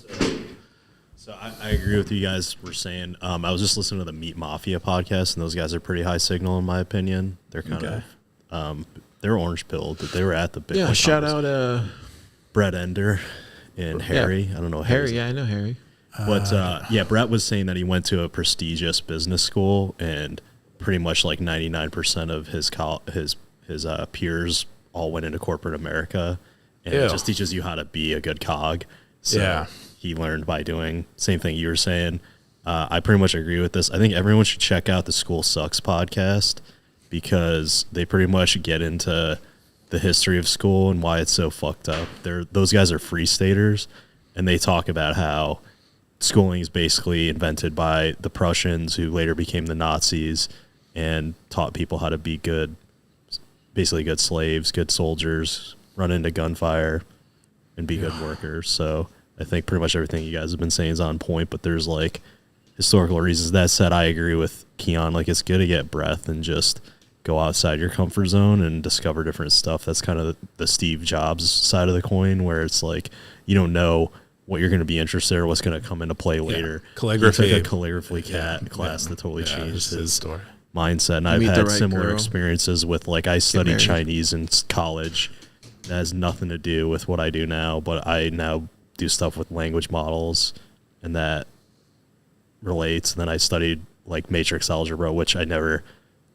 So I agree with you guys were saying. I was just listening to the Meat Mafia podcast, and those guys are pretty high signal in my opinion. They're kind of were orange pilled. They were at the Bitcoin. Yeah, shout conference. out Brett Ender and Harry. I don't know Harry. Yeah, I know Harry. But yeah, Brett was saying that he went to a prestigious business school, and pretty much like 99% of his peers all went into corporate America, and Ew. it just teaches you how to be a good cog. So Yeah. he learned by doing same thing you were saying. I pretty much agree with this. I think everyone should check out the School Sucks podcast because they pretty much get into the history of school and why it's so fucked up. Those guys are free staters, and they talk about how schooling is basically invented by the Prussians, who later became the Nazis and taught people how to be good, basically good slaves, good soldiers, run into gunfire, and be good workers. So I think pretty much everything you guys have been saying is on point, but there's like historical reasons. That said, I agree with Keyan. Like, it's good to get breath and just go outside your comfort zone and discover different stuff. That's kind of the Steve Jobs side of the coin, where it's like you don't know what you're going to be interested in or what's going to come into play later. Calligraphy. He took a calligraphy class that totally changed it's his story. mindset. And You I've meet the had right similar girl. experiences with, like, I studied married. Chinese in college. That has nothing to do with what I do now, but I now do stuff with language models, and that relates. And then I studied like matrix algebra, which I never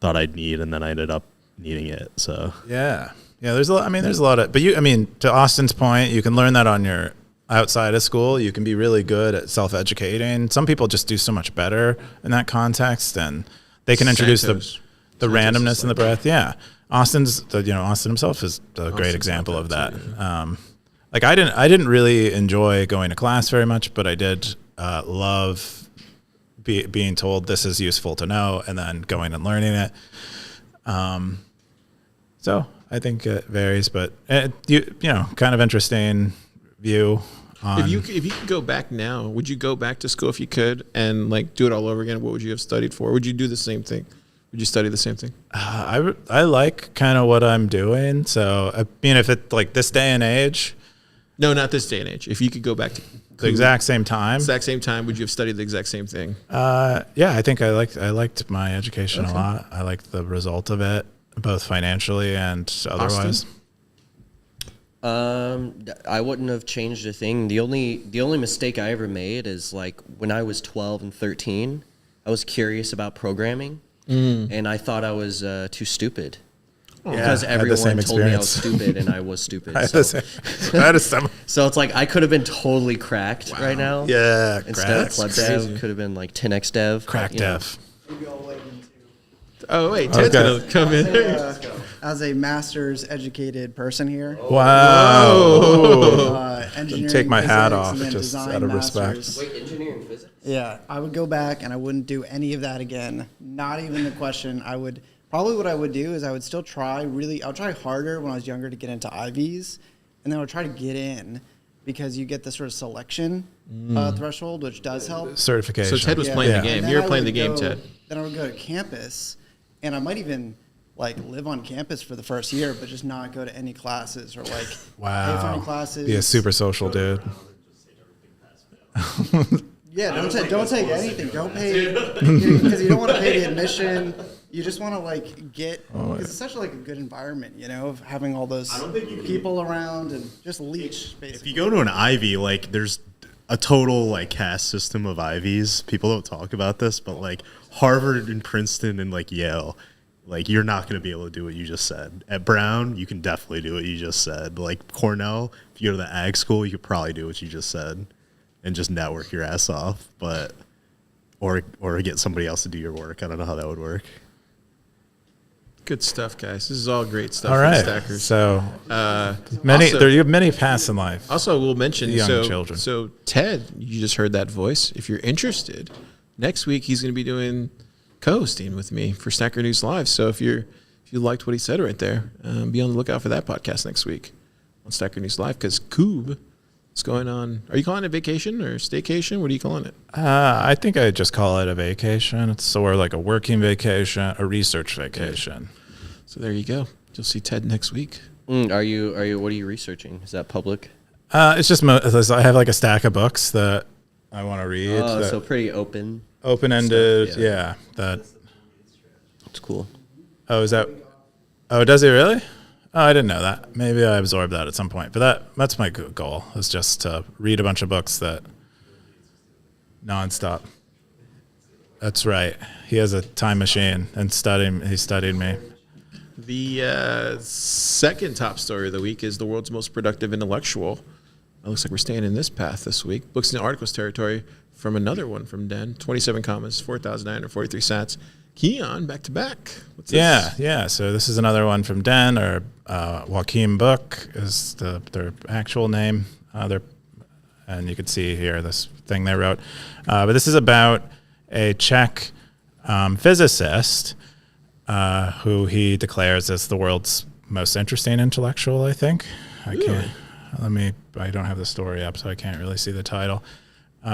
thought I'd need, and then I ended up needing it. So Yeah. Yeah, there's a lot, there's a lot of, but to Austin's point, you can learn that on your outside of school. You can be really good at self-educating. Some people just do so much better in that context, and they can introduce Santos. the Santos randomness is in the like breath. Yeah. Austin himself is a great Austin's example like of that that. too, Like I didn't really enjoy going to class very much, but I did love being told this is useful to know, and then going and learning it. So I think it varies, but kind of interesting view. If you could go back now, would you go back to school if you could and like do it all over again? What would you have studied for? Would you do the same thing? Would you study the same thing? I like kind of what I'm doing. So if it like this day and age, No, not this day and age. If you could go back to the exact same time. exact same time, would you have studied the exact same thing? Yeah, I think I liked my education a lot. I liked the result of it, both financially and otherwise. I wouldn't have changed a thing. The only mistake I ever made is like when I was 12 and 13, I was curious about programming, and I thought I was too stupid. Because I had the same everyone told me I was experience. stupid, and I was stupid. I had So, the same- I had a similar- so it's like I could have been totally cracked right now. yeah, Instead of crack, Club Dev, could have been like 10x Dev. crack you know. dev. Oh wait, Ted's Okay. gonna come in. As a master's educated person here, Wow. engineering, Take my hat physics, off, and then just design out of respect. masters. Wait, engineering physics? Yeah, I would go back and I wouldn't do any of that again. Not even the question. What I would do is I would still I'll try harder when I was younger to get into Ivies, and then I would try to get in because you get the sort of selection threshold, which does help. Certification. So Ted was playing the And game. then You were I playing would the game, go- Ted. Then I would go to campus, and I might even like live on campus for the first year, but just not go to any classes or like pay for any Wow. classes. Be a super social dude. Yeah, don't take anything. Don't pay because you don't want to pay the admission. You just want to like get because it's such like a good environment, of having all those people around and just leech if basically. you go to an Ivy, like there's a total like caste system of Ivies. People don't talk about this, but like Harvard and Princeton and like Yale, like you're not going to be able to do what you just said. At Brown, you can definitely do what you just said. Like Cornell, if you go to the ag school, you could probably do what you just said and just network your ass off. But or get somebody else to do your work. I don't know how that would work. Good stuff, guys. This is all great stuff. All for the right. Stackers. So Also- you have many paths in life. Also, we'll mention Young so, children. So Ted, you just heard that voice. If you're interested, next week he's going to be doing co-hosting with me for Stacker News Live. So if you liked what he said right there, be on the lookout for that podcast next week on Stacker News Live because Coob is going on. Are you calling it vacation or staycation? What are you calling it? I think I just call it a vacation. It's sort of like a working vacation, a research vacation. So there you go. You'll see Ted next week. Are you? What are you researching? Is that public? It's just I have like a stack of books that I want to read. Oh, that so pretty open. open-ended. stuff, Yeah. That. It's cool. Oh, is that? Oh, does it really? Oh, I didn't know that. Maybe I absorbed that at some point. But that's my goal, is just to read a bunch of books that nonstop. That's right. He has a time machine and he studied me. The second top story of the week is the world's most productive intellectual. It looks like we're staying in this path this week. Books and articles territory from another one from Den. 27 commas, 4,943 sats. Keyan, back to back. What's this? Yeah. So this is another one from Den, or Joachim Book is their actual name. And you can see here this thing they wrote. But this is about a Czech physicist who he declares as the world's most interesting intellectual, I think. I don't have the story up, so I can't really see the title.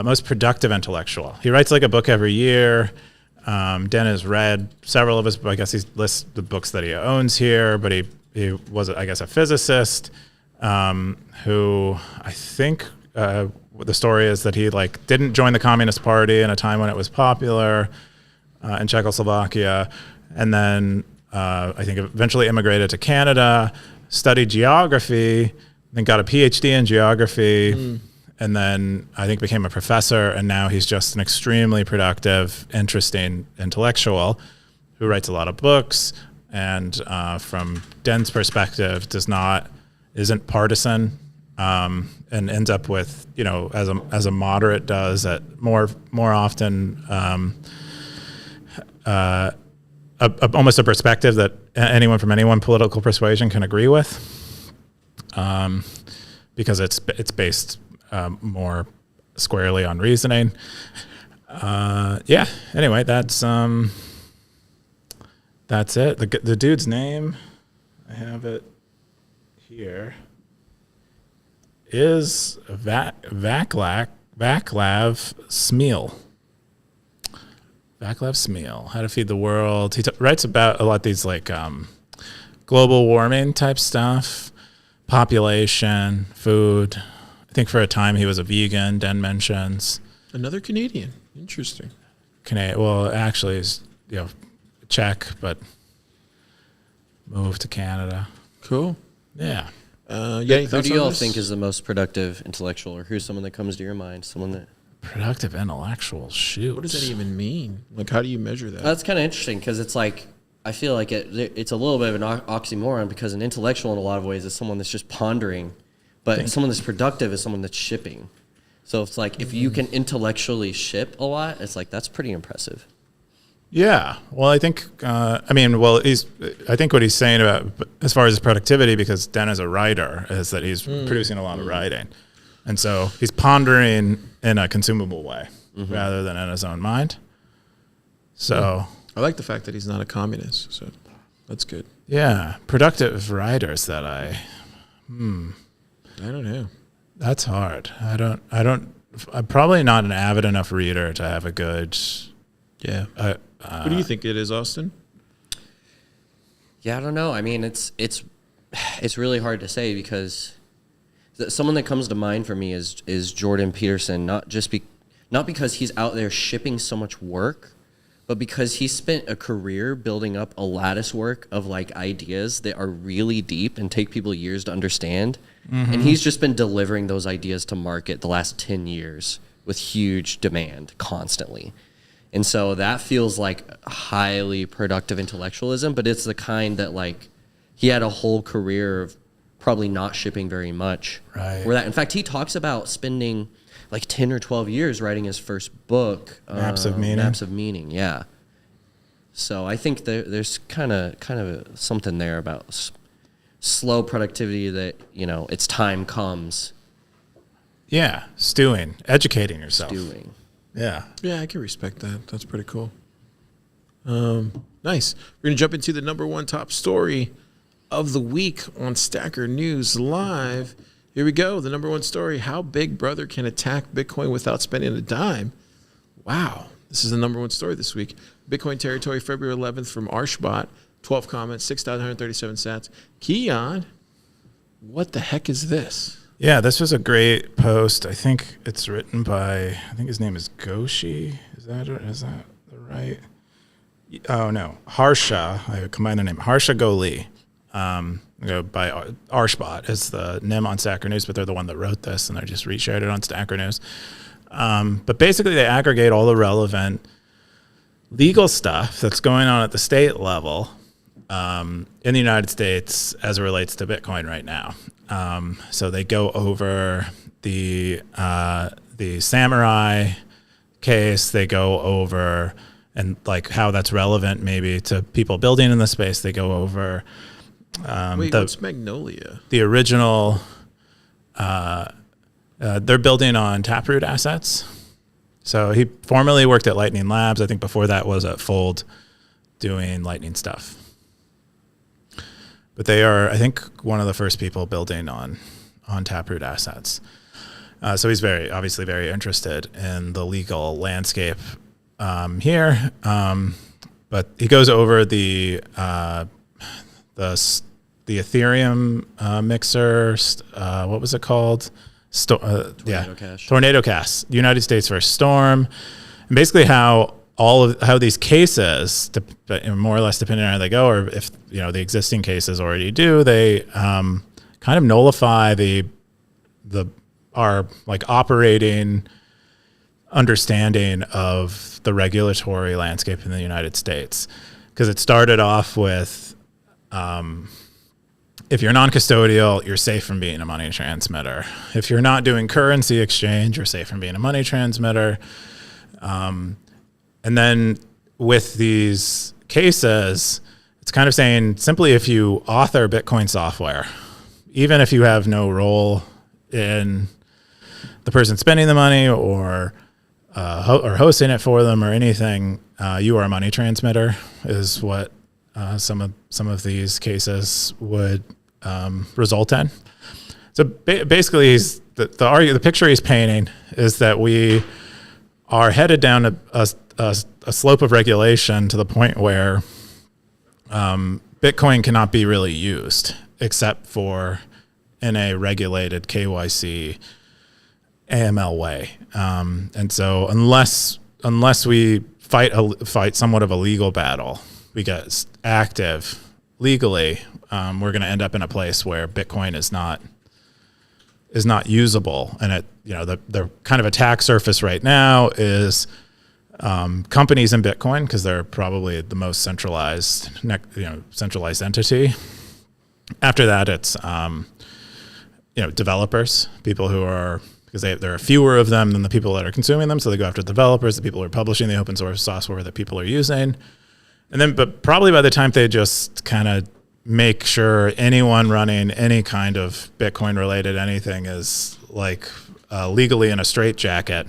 Most productive intellectual. He writes like a book every year. Den has read several of his, I guess he lists the books that he owns here, but he was, I guess, a physicist who I think the story is that he didn't join the Communist Party in a time when it was popular in Czechoslovakia, and then I think eventually immigrated to Canada, studied geography, then got a PhD in geography, and then I think became a professor, and now he's just an extremely productive, interesting intellectual who writes a lot of books, and from Den's perspective isn't partisan, and ends up with, as a moderate does, at more often almost a perspective that anyone from any political persuasion can agree with, because it's based more squarely on reasoning. Anyway, that's it. The dude's name, I have it here, is Vaclav Smil. Vaclav Smil, How to Feed the World. He writes about a lot of these global warming type stuff, population, food. I think for a time he was a vegan, Den mentions. Another Canadian. Interesting. Well, actually he's Czech, but moved to Canada. Cool. Yeah. Any Who thoughts do on y'all this? think is the most productive intellectual, or who's someone that comes to your mind? Someone that Productive intellectual, shoot. What does that even mean? How do you measure that? that's kind of interesting, because it's I feel like it's a little bit of an oxymoron, because an intellectual in a lot of ways is someone that's just pondering, but someone that's productive is someone that's shipping. So it's if you can intellectually ship a lot, it's that's pretty impressive. Yeah. Well, I think, I think what he's saying about, as far as his productivity, because Den is a writer, is that he's producing a lot of writing. And so he's pondering in a consumable way rather than in his own mind. So I like the fact that he's not a communist, so that's good. Yeah. Productive writers that I don't know. that's hard. I'm probably not an avid enough reader to have a good, What do you think it is, Austin? Yeah, I don't know. I mean, it's really hard to say, because someone that comes to mind for me is Jordan Peterson. Not because he's out there shipping so much work, but because he spent a career building up a lattice work of ideas that are really deep and take people years to understand. And he's just been delivering those ideas to market the last 10 years with huge demand constantly. And so that feels like highly productive intellectualism, but it's the kind that he had a whole career of probably not shipping very much. Right. In fact, he talks about spending 10 or 12 years writing his first book, Maps of Meaning. Maps of Meaning, yeah. So I think there's kind of something there about slow productivity that, its time comes. Yeah. Stewing, educating yourself. Doing. Yeah. Yeah, I can respect that. That's pretty cool. Nice. We're going to jump into the number one top story of the week on Stacker News Live. Here we go. The number one story: how Big Brother can attack Bitcoin without spending a dime. Wow. This is the number one story this week. Bitcoin territory, February 11th from Arshbot. 12 comments, 6,137 sats. Keyan, what the heck is this? Yeah, this was a great post. I think it's written by, I think his name is Goshi. Is that the right? Oh, no. Harsha. I combined the name. Harsha Goli. by Arshbot is the NIM on Stacker News, but they're the one that wrote this, and they just reshared it on Stacker News. But basically, they aggregate all the relevant legal stuff that's going on at the state level in the United States as it relates to Bitcoin right now. So they go over the Samurai case. They go over and like how that's relevant maybe to people building in the space. They go over Wait, what's Magnolia? the original. They're building on Taproot assets. So he formerly worked at Lightning Labs. I think before that was at Fold doing Lightning stuff. But they are, I think, one of the first people building on Taproot assets. So he's obviously very interested in the legal landscape here. But he goes over the Ethereum mixer. What was it called? Tornado Cash. Tornado Cash. United States versus Storm, and basically how how these cases, more or less depending on how they go, or if the existing cases already do, they kind of nullify our like operating understanding of the regulatory landscape in the United States, because it started off with if you're non-custodial, you're safe from being a money transmitter. If you're not doing currency exchange, you're safe from being a money transmitter. And then with these cases, it's kind of saying simply if you author Bitcoin software, even if you have no role in the person spending the money or hosting it for them or anything, you are a money transmitter, is what some of these cases would result in. So basically, the picture he's painting is that we are headed down a slope of regulation to the point where Bitcoin cannot be really used except for in a regulated KYC AML way. And so unless we fight somewhat of a legal battle, we get active legally, we're going to end up in a place where Bitcoin is not usable. And the kind of attack surface right now is companies in Bitcoin, because they're probably the most centralized entity. After that, it's developers, people who are, because there are fewer of them than the people that are consuming them, so they go after developers, the people who are publishing the open source software that people are using. And then, but probably by the time they just kind of make sure anyone running any kind of Bitcoin related anything is like legally in a straitjacket,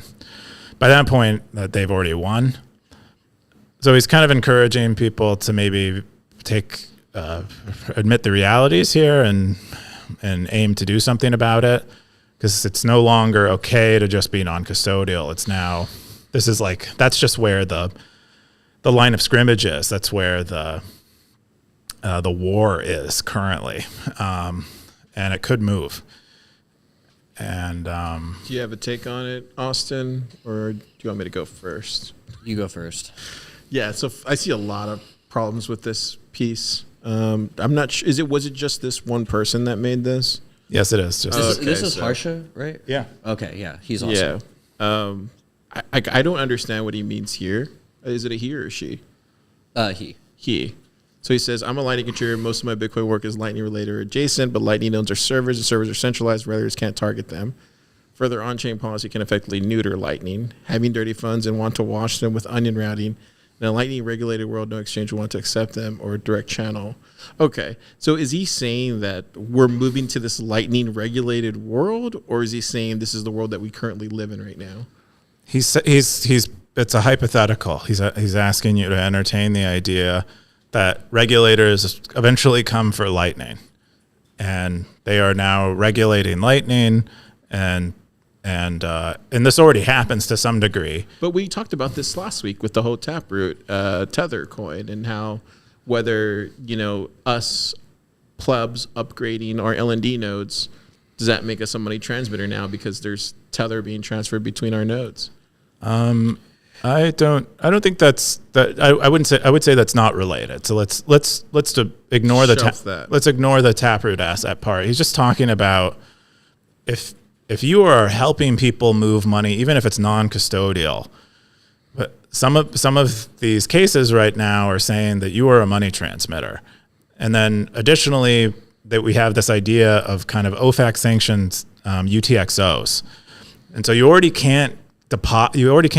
by that point that they've already won. So he's kind of encouraging people to maybe admit the realities here and aim to do something about it, because it's no longer okay to just be non-custodial. It's now, that's just where the line of scrimmage is. That's where the war is currently, and it could move. And do you have a take on it, Austin, or do you want me to go first? You go first. Yeah, so I see a lot of problems with this piece. I'm not sure. Was it just this one person that made this? Yes, it is. This is Harsha, right? Yeah. Okay. Yeah, he's awesome. Yeah. I don't understand what he means here. Is it a he or a she? He. He. So he says, I'm a Lightning contributor. Most of my Bitcoin work is Lightning related or adjacent, but Lightning owns our servers, and servers are centralized. Regulators can't target them. Further, on-chain policy can effectively neuter Lightning. Having dirty funds and want to wash them with onion routing. In a Lightning regulated world, no exchange will want to accept them or direct channel. Okay, so is he saying that we're moving to this Lightning regulated world, or is he saying this is the world that we currently live in right now? He's it's a hypothetical. He's asking you to entertain the idea that regulators eventually come for Lightning, and they are now regulating Lightning, and this already happens to some degree. But we talked about this last week with the whole Taproot Tether coin, and how whether us plebs upgrading our LND nodes, does that make us a money transmitter now because there's Tether being transferred between our nodes? I don't think that's that. I wouldn't say. I would say that's not related. So let's ignore Shelf that. let's ignore the taproot asset part. He's just talking about if you are helping people move money, even if it's non-custodial. But some of these cases right now are saying that you are a money transmitter, and then additionally that we have this idea of kind of OFAC sanctioned UTXOs, and so you already can't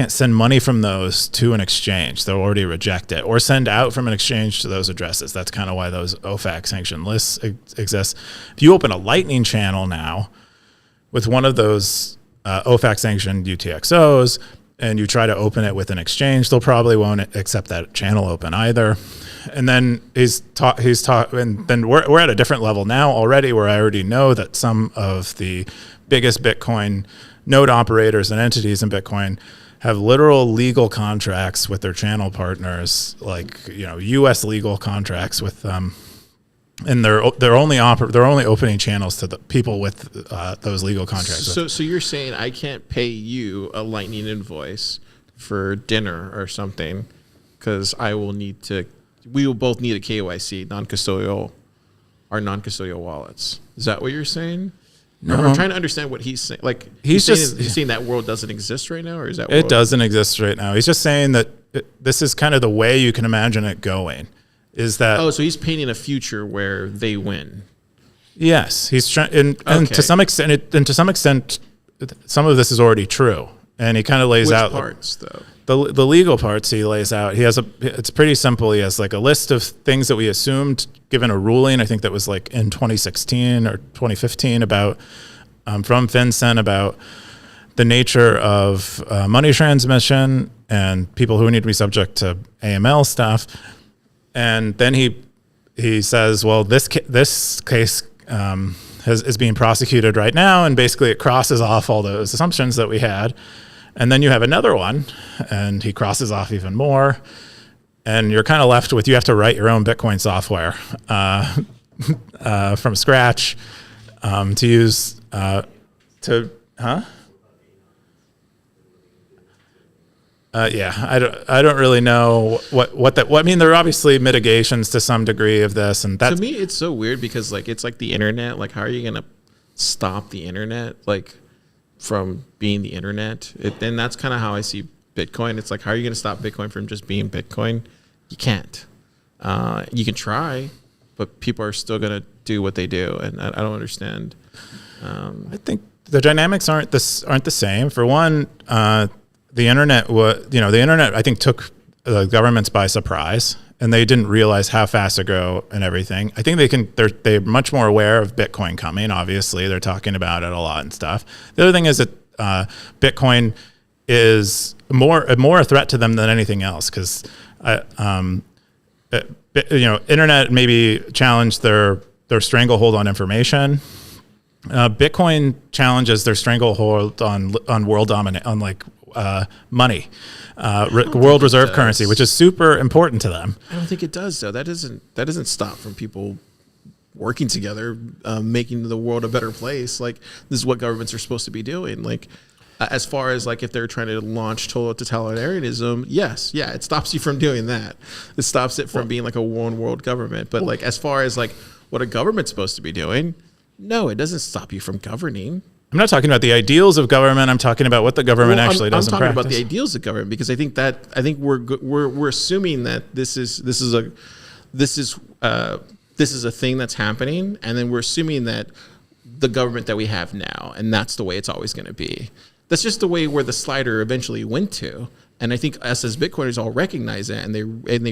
send money from those to an exchange. They'll already reject it, or send out from an exchange to those addresses. That's kind of why those OFAC sanctioned lists exist. If you open a Lightning channel now with one of those OFAC sanctioned UTXOs, and you try to open it with an exchange, they'll probably won't accept that channel open either. And then and then we're at a different level now already, where I already know that some of the biggest Bitcoin node operators and entities in Bitcoin have literal legal contracts with their channel partners, like U.S. legal contracts with them, and they're only opening channels to the people with those legal contracts. So you're saying I can't pay you a Lightning invoice for dinner or something because I will need to. We will both need a KYC, non-custodial wallets. Is that what you're saying? No, I'm trying to understand what he's saying. Like he's saying that world doesn't exist right now, or is that it doesn't exist right now? He's just saying that this is kind of the way you can imagine it going. Is that so he's painting a future where they win? Yes, he's trying, and to some extent, some of this is already true, and he kind of lays out parts though. The legal parts he lays out. It's pretty simple. He has like a list of things that we assumed, given a ruling, I think that was like in 2016 or 2015 about from FinCEN about the nature of money transmission and people who need to be subject to AML stuff. And then he says, well, this case is being prosecuted right now, and basically it crosses off all those assumptions that we had. And then you have another one, and he crosses off even more. And you're kind of left with, you have to write your own Bitcoin software from scratch to use Yeah, I don't really know what that. I mean, there are obviously mitigations to some degree of this, and that's to me it's so weird because like it's like the internet. Like, how are you gonna stop the internet like from being the internet? And that's kind of how I see Bitcoin. It's like, how are you gonna stop Bitcoin from just being Bitcoin? You can't. You can try, but people are still gonna do what they do, and I don't understand. I think the dynamics aren't the same. For one, the internet I think took the governments by surprise, and they didn't realize how fast to go and everything. I think they're much more aware of Bitcoin coming. Obviously, they're talking about it a lot and stuff. The other thing is that Bitcoin is more a threat to them than anything else, because internet maybe challenged their stranglehold on information. Bitcoin challenges their stranglehold on world dominance, on like money, world reserve currency, which is super important to them. I don't think it does, though. That doesn't stop from people working together, making the world a better place. Like, this is what governments are supposed to be doing. Like, as far as like if they're trying to launch total totalitarianism, yes, yeah, it stops you from doing that. It stops it from being like a one world government. But like as far as like what a government's supposed to be doing, no, it doesn't stop you from governing. I'm not talking about the ideals of government. I'm talking about what the government actually does in practice. I'm talking about the ideals of government, because I think we're assuming that this is a thing that's happening, and then we're assuming that the government that we have now, and that's the way it's always going to be. That's just the way where the slider eventually went to. And I think us as Bitcoiners all recognize that, and they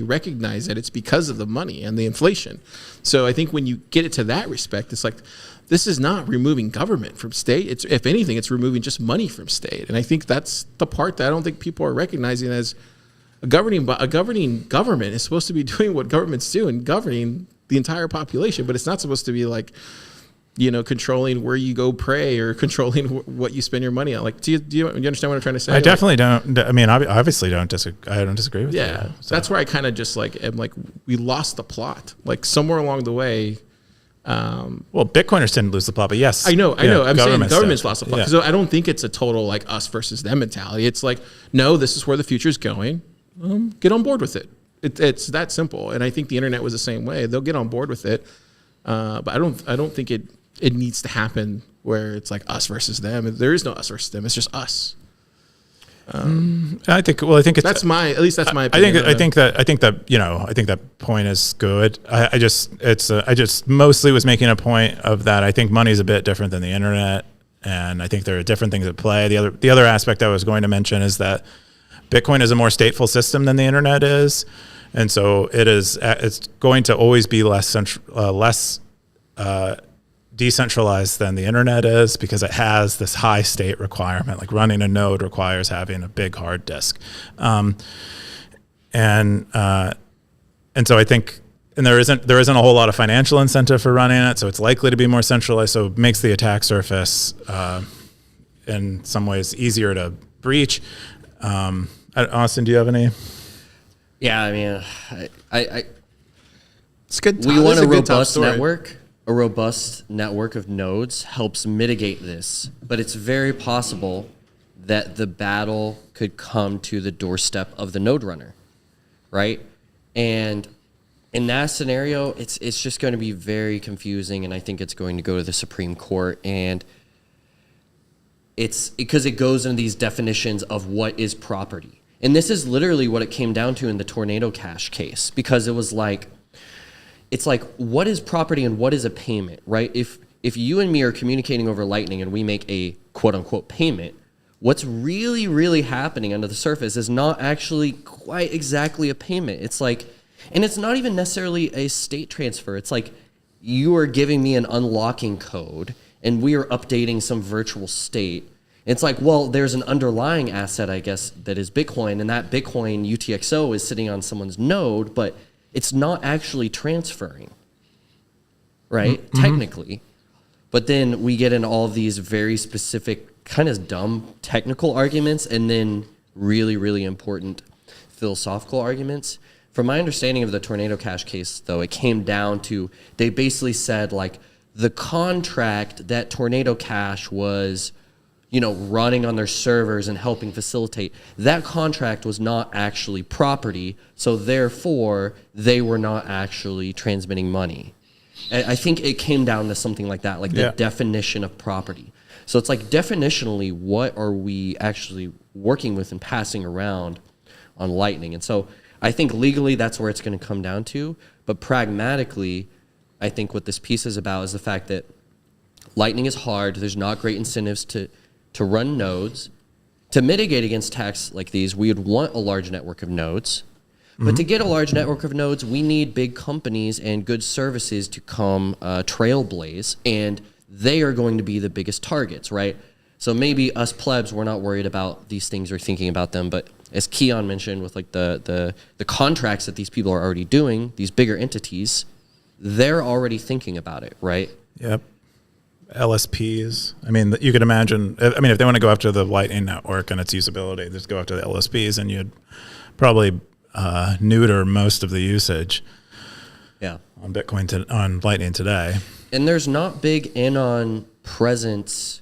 recognize that it's because of the money and the inflation. So I think when you get it to that respect, it's like, this is not removing government from state. It's, if anything, it's removing just money from state. And I think that's the part that I don't think people are recognizing as a governing government is supposed to be doing what governments do and governing the entire population, but it's not supposed to be like, controlling where you go pray or controlling what you spend your money on. Like, do you understand what I'm trying to say? I definitely don't. I mean, obviously don't disagree. I don't disagree with you. So. That's where I kind of just like, am like, we lost the plot. Like somewhere along the way, Well, Bitcoiners didn't lose the plot, but yes. I know. I'm saying government's did. lost the plot. Yeah. So I don't think it's a total like us versus them mentality. It's like, no, this is where the future's going. Get on board with it. It's that simple. And I think the internet was the same way. They'll get on board with it. But I don't think it needs to happen where it's like us versus them. There is no us versus them. It's just us. I think it's That's my opinion. I think that point is good. I just mostly was making a point of that. I think money is a bit different than the internet, and I think there are different things at play. The other aspect I was going to mention is that Bitcoin is a more stateful system than the internet is, and so it's going to always be less decentralized than the internet is because it has this high state requirement. Like running a node requires having a big hard disk, and so I think, and there isn't a whole lot of financial incentive for running it, so it's likely to be more centralized. So it makes the attack surface in some ways easier to breach. Austin, do you have any? Yeah, I mean, It's good. we want This is a good top robust story. network. A robust network of nodes helps mitigate this, but it's very possible that the battle could come to the doorstep of the node runner, right? And in that scenario, it's just going to be very confusing, and I think it's going to go to the Supreme Court, and it's because it goes into these definitions of what is property. And this is literally what it came down to in the Tornado Cash case, because it was like, it's like, what is property and what is a payment, right? If you and me are communicating over Lightning and we make a quote unquote payment, what's really, really happening under the surface is not actually quite exactly a payment. It's like, and it's not even necessarily a state transfer. It's like you are giving me an unlocking code and we are updating some virtual state. It's like, well, there's an underlying asset, I guess, that is Bitcoin, and that Bitcoin UTXO is sitting on someone's node, but it's not actually transferring, right? Mm-hmm. Technically. But then we get into all of these very specific, kind of dumb technical arguments and then really, really important philosophical arguments. From my understanding of the Tornado Cash case, though, it came down to, they basically said, like, the contract that Tornado Cash was, running on their servers and helping facilitate, that contract was not actually property, so therefore they were not actually transmitting money. I think it came down to something like that, like the definition of property. So it's like, definitionally, what are we actually working with and passing around on Lightning? And so I think legally that's where it's going to come down to, but pragmatically, I think what this piece is about is the fact that Lightning is hard. There's not great incentives to run nodes. To mitigate against attacks like these, we would want a large network of nodes. But to get a large network of nodes, we need big companies and good services to come trailblaze, and they are going to be the biggest targets, right? So maybe us plebs, we're not worried about these things or thinking about them, but as Keyan mentioned, with like the contracts that these people are already doing, these bigger entities, they're already thinking about it, right? Yep. LSPs. I mean, you could imagine, if they want to go after the Lightning Network and its usability, just go after the LSPs, and you'd probably neuter most of the usage on Bitcoin, on Lightning today. And there's not big anon presence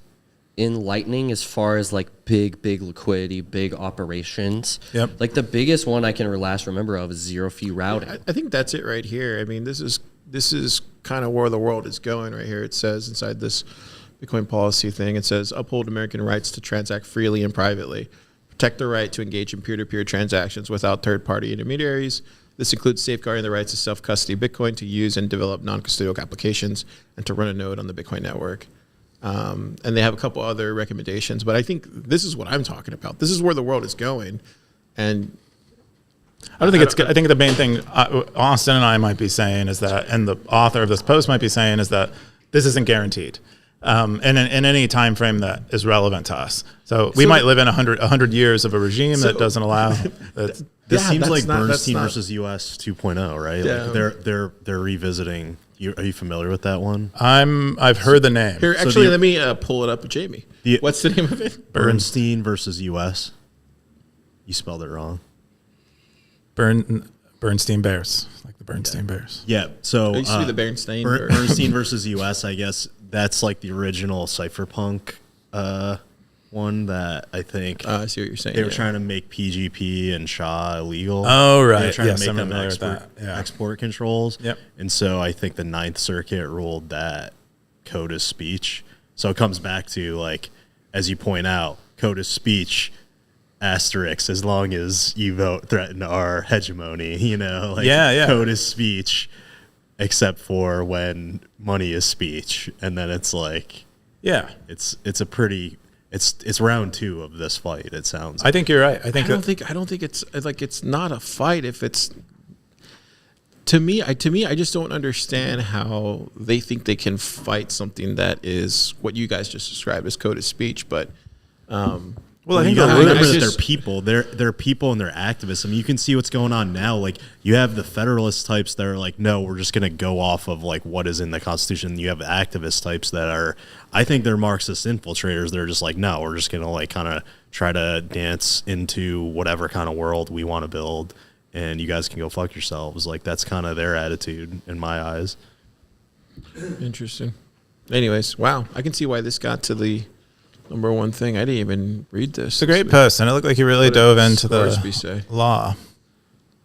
in Lightning as far as like big liquidity, big operations. Yep. Like the biggest one I can last remember of is zero fee routing. I think that's it right here. I mean, this is kind of where the world is going right here. It says inside this Bitcoin policy thing, it says uphold American rights to transact freely and privately, protect the right to engage in peer-to-peer transactions without third-party intermediaries. This includes safeguarding the rights to self-custody Bitcoin, to use and develop non-custodial applications, and to run a node on the Bitcoin network. And they have a couple other recommendations, but I think this is what I'm talking about. This is where the world is going. And I don't think it's good. I think the main thing Austin and I might be saying is that, and the author of this post might be saying, is that this isn't guaranteed. And in any time frame that is relevant to us. So we might live in 100 years of a regime that doesn't allow. This seems like Bernstein versus US 2.0, right? Yeah. Like they're revisiting. Are you familiar with that one? I've heard the name. here, actually, let me pull it up with Jamie. What's the name of it? Bernstein versus US. You spelled it wrong. Bernstein Bears, like the Bernstein Bears. Yeah. So It used to be the Bernstein. Bernstein versus US, I guess that's like the original cypherpunk one that I think I see what you're saying. they were trying to make PGP and SHA illegal. Oh, right. They were trying Yes, to I'm make them familiar with export, that. Yeah. export controls. Yep. And so I think the Ninth Circuit ruled that code is speech. So it comes back to, like, as you point out, code is speech, asterisk, as long as you don't threaten our hegemony, you know? Like, Yeah. code is speech, except for when money is speech. And then it's like, Yeah. it's a pretty... It's round 2 of this fight. It sounds. I think you're right. I I don't think it's like it's not a fight if it's. To me, I just don't understand how they think they can fight something that is what you guys just described as code of speech. But Well, I think you gotta the remember I that just- they're people. They're people and they're activists. I mean, you can see what's going on now. Like, you have the Federalist types that are like, no, we're just gonna go off of like what is in the Constitution. You have activist types that are, I think they're Marxist infiltrators. They're just like, no, we're just gonna like kind of try to dance into whatever kind of world we want to build, and you guys can go fuck yourselves. Like, that's kind of their attitude in my eyes. Interesting. Anyways, wow, I can see why this got to the number one thing. I didn't even read this. It's a great post, and it looked like he really What did dove into Scoresby the say? law.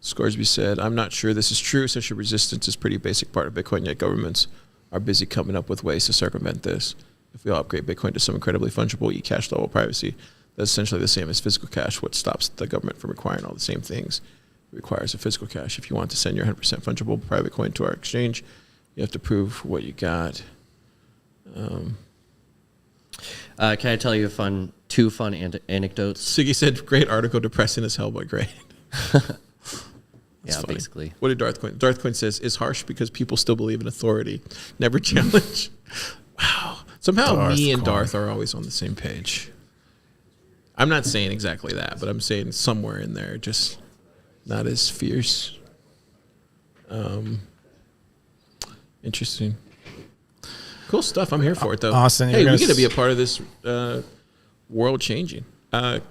Scoresby said, I'm not sure this is true. Social resistance is a pretty basic part of Bitcoin, yet governments are busy coming up with ways to circumvent this. If we all upgrade Bitcoin to some incredibly fungible e-cash level privacy, that's essentially the same as physical cash. What stops the government from requiring all the same things? It requires a physical cash. If you want to send your 100% fungible private coin to our exchange, you have to prove what you got. Can I tell you two fun anecdotes? Siggy said, great article, depressing as hell, but great. Yeah, funny. basically. What did Darth Coin? Darth Coin says, is harsh because people still believe in authority. Never challenge. Wow. Somehow Darth me and Coin. Darth are always on the same page. I'm not saying exactly that, but I'm saying somewhere in there, just not as fierce. Interesting. Cool stuff. I'm here for it, though. Austin, hey, you're we gonna get to be a part of this world changing. What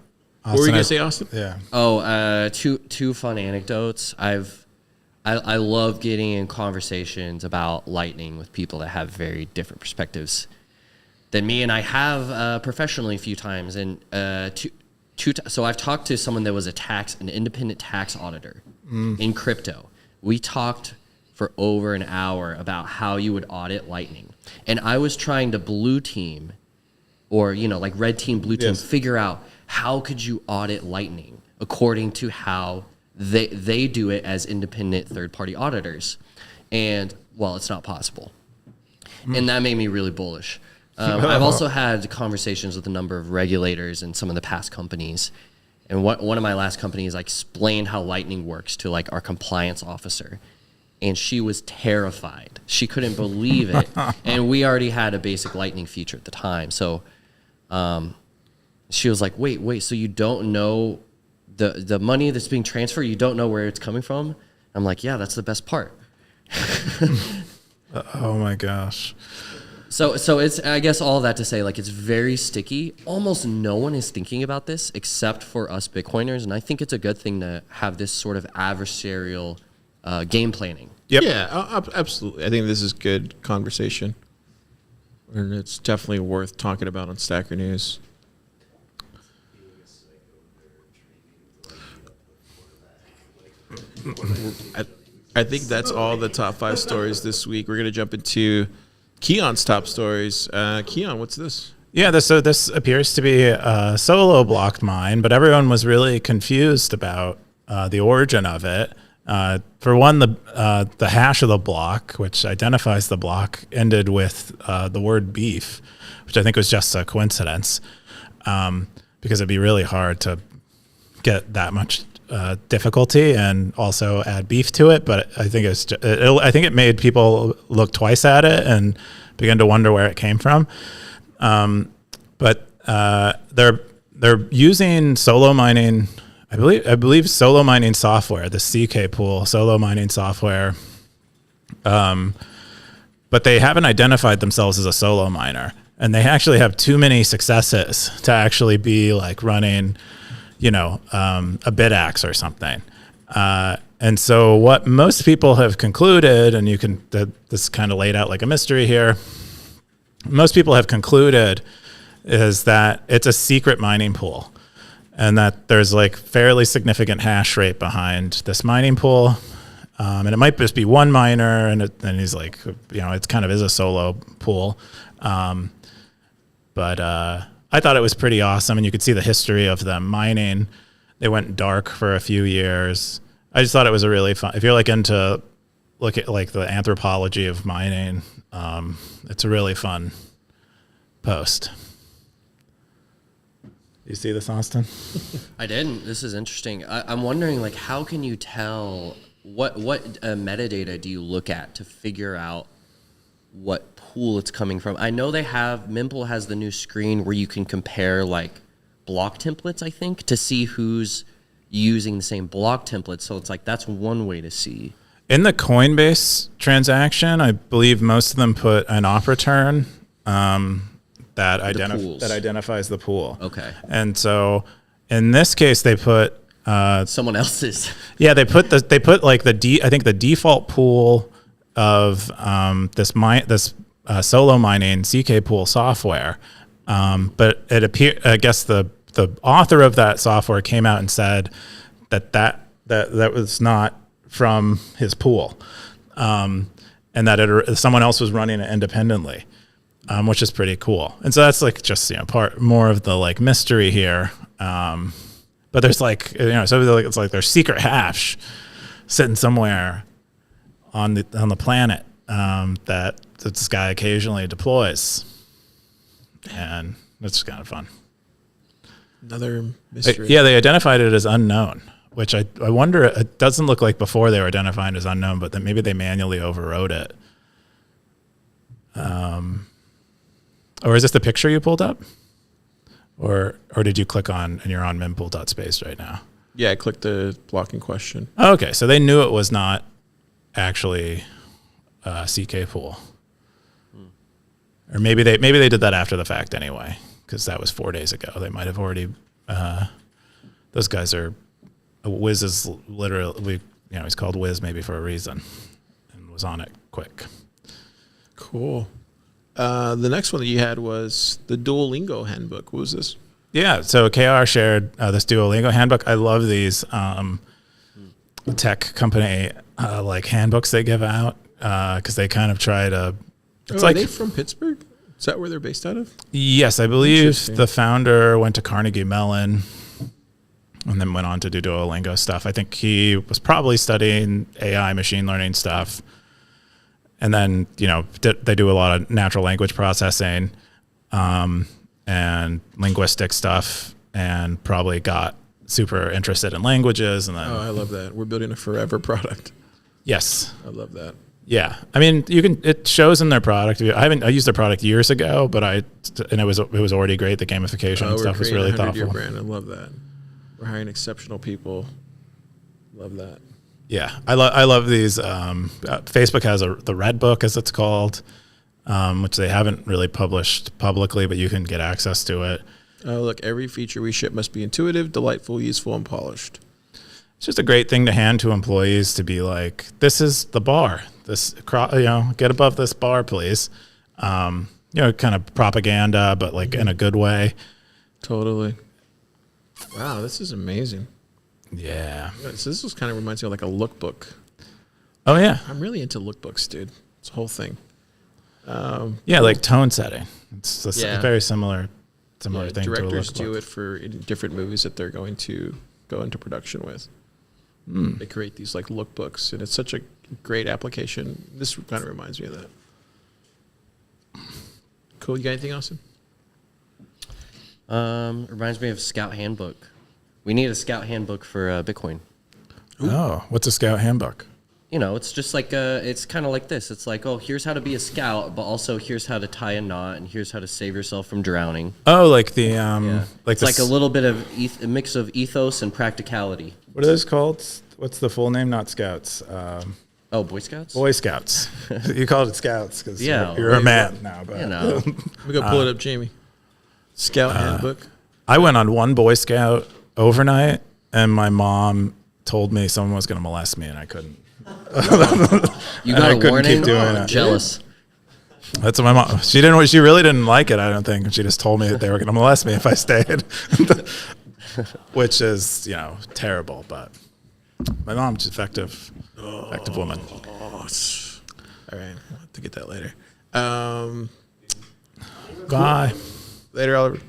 were you Austin, going to say, Austin? Yeah. Oh, two fun anecdotes. I love getting in conversations about Lightning with people that have very different perspectives than me, and I have professionally a few times. And so I've talked to someone that was an independent tax auditor in crypto. We talked for over an hour about how you would audit Lightning, and I was trying to blue team, or like red team, blue team, Yes. figure out how could you audit Lightning according to how they do it as independent third-party auditors. And, well, it's not possible. And that made me really bullish. I've also had conversations with a number of regulators and some of the past companies. And one of my last companies, I explained how Lightning works to like our compliance officer. And she was terrified. She couldn't believe it. And we already had a basic Lightning feature at the time. So she was like, wait, so you don't know the money that's being transferred, you don't know where it's coming from? I'm like, yeah, that's the best part. Oh my gosh. So it's, I guess all that to say, like, it's very sticky. Almost no one is thinking about this except for us Bitcoiners, and I think it's a good thing to have this sort of adversarial game planning. Yep. Yeah, absolutely. I think this is good conversation. And it's definitely worth talking about on Stacker News. I think that's all the top 5 stories this week. We're going to jump into Keyan's top stories. Keyan, what's this? Yeah, so this appears to be a solo blocked mine, but everyone was really confused about the origin of it. For one, the hash of the block, which identifies the block, ended with the word beef, which I think was just a coincidence, because it'd be really hard to get that much difficulty and also add beef to it. But I think I think it made people look twice at it and begin to wonder where it came from. But they're using solo mining. I believe solo mining software, the CK pool solo mining software. But they haven't identified themselves as a solo miner, and they actually have too many successes to actually be like running, a BitAxe or something. And so what most people have concluded, and this kind of laid out like a mystery here, most people have concluded is that it's a secret mining pool and that there's like fairly significant hash rate behind this mining pool. And it might just be one miner, and he's like, it kind of is a solo pool. But I thought it was pretty awesome, and you could see the history of them mining. They went dark for a few years. I just thought it was a really fun. If you're like into look at like the anthropology of mining, it's a really fun post. You see this, Austin? I didn't. This is interesting. I'm wondering, like, how can you tell what metadata do you look at to figure out what pool it's coming from? I know Mempool has the new screen where you can compare like block templates, I think, to see who's using the same block template. So it's like that's one way to see. In the Coinbase transaction, I believe most of them put an op return that identifies the pool. Okay. And so in this case, they put someone else's. Yeah, they put like I think the default pool of this solo mining CK pool software. But it appeared, I guess the author of that software came out and said that was not from his pool, and that someone else was running it independently, which is pretty cool. And so that's like just part more of the like mystery here. But there's like so it's like there's secret hash sitting somewhere on the planet that this guy occasionally deploys, and it's kind of fun. Another mystery. They identified it as unknown, which I wonder, it doesn't look like before they were identified as unknown, but then maybe they manually overrode it. Or is this the picture you pulled up? Or did you click on, and you're on mempool.space right now? Yeah, I clicked the blocking question. Oh, okay, so they knew it was not actually CK pool. Or maybe they did that after the fact anyway, because that was 4 days ago. They might have already. Those guys are. Wiz is literally, he's called Wiz maybe for a reason, and was on it quick. Cool. The next one that you had was the Duolingo handbook. What was this? Yeah, so KR shared this Duolingo handbook. I love these tech company like handbooks they give out because they kind of try to. Are they from Pittsburgh? Is that where they're based out of? Yes, I believe the founder went to Carnegie Mellon and then went on to do Duolingo stuff. I think he was probably studying AI, machine learning stuff. And then, they do a lot of natural language processing and linguistic stuff, and probably got super interested in languages. And then, I love that. We're building a forever product. Yes. I love that. Yeah, I mean, it shows in their product. I used their product years ago, but it was already great. The gamification and stuff was really thoughtful. Brand. I love that. We're hiring exceptional people. Love that. Yeah, I love these. Facebook has the Red Book, as it's called, which they haven't really published publicly, but you can get access to it. Oh, look, every feature we ship must be intuitive, delightful, useful, and polished. It's just a great thing to hand to employees to be like, this is the bar. Get above this bar, please. Kind of propaganda, but like in a good way. Totally. Wow, this is amazing. Yeah. So this was kind of reminds me of like a lookbook. Oh yeah. I'm really into lookbooks, dude. It's a whole thing. Like tone setting. It's a very similar thing to a directors lookbook. do it for different movies that they're going to go into production with. They create these like lookbooks, and it's such a great application. This kind of reminds me of that. Cool. You got anything, Austin? Reminds me of Scout Handbook. We need a Scout Handbook for Bitcoin. Oh, what's a Scout Handbook? It's just like it's kind of like this. It's like, here's how to be a scout, but also here's how to tie a knot, and here's how to save yourself from drowning. Oh, like the it's like a little bit of a mix of ethos and practicality. What are those called? What's the full name? Not Scouts. Boy Scouts. Boy Scouts. You called it Scouts because Yeah, you're a man now. But Let me go pull it up, Jamie. Scout handbook. I went on one Boy Scout overnight, and my mom told me someone was going to molest me, and I couldn't. You got I a couldn't warning? keep doing it. Jealous. That's what my mom. She didn't. She really didn't like it. I don't think. She just told me that they were going to molest me if I stayed, which is terrible. But my mom's effective woman. All right, I'll have to get that later. Bye. Later, Oliver.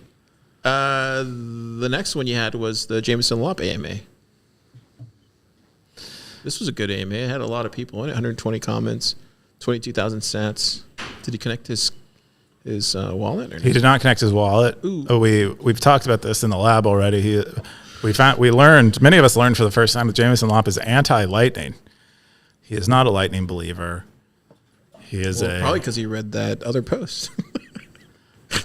The next one you had was the Jameson Lop AMA. This was a good AMA. It had a lot of people in it. 120 comments, 22,000 sats. Did he connect his wallet? Or He did not connect his wallet. Ooh. Oh, we've talked about this in the lab already. Many of us learned for the first time that Jameson Lop is anti-lightning. He is not a lightning believer. He is probably because he read that other post.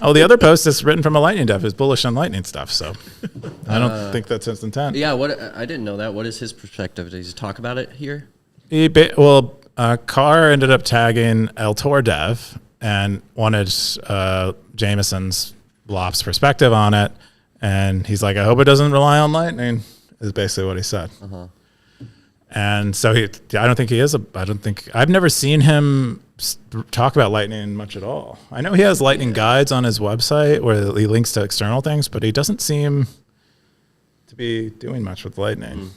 the other post is written from a lightning dev is bullish on lightning stuff. So I don't think that's his intent. Yeah, I didn't know that. What is his perspective? Does he talk about it here? Car ended up tagging El Tor Dev and wanted Jameson's Lop's perspective on it, and he's like, "I hope it doesn't rely on lightning." Is basically what he said. And so I don't think he is. I've never seen him talk about lightning much at all. I know he has lightning guides on his website where he links to external things, but he doesn't seem to be doing much with lightning.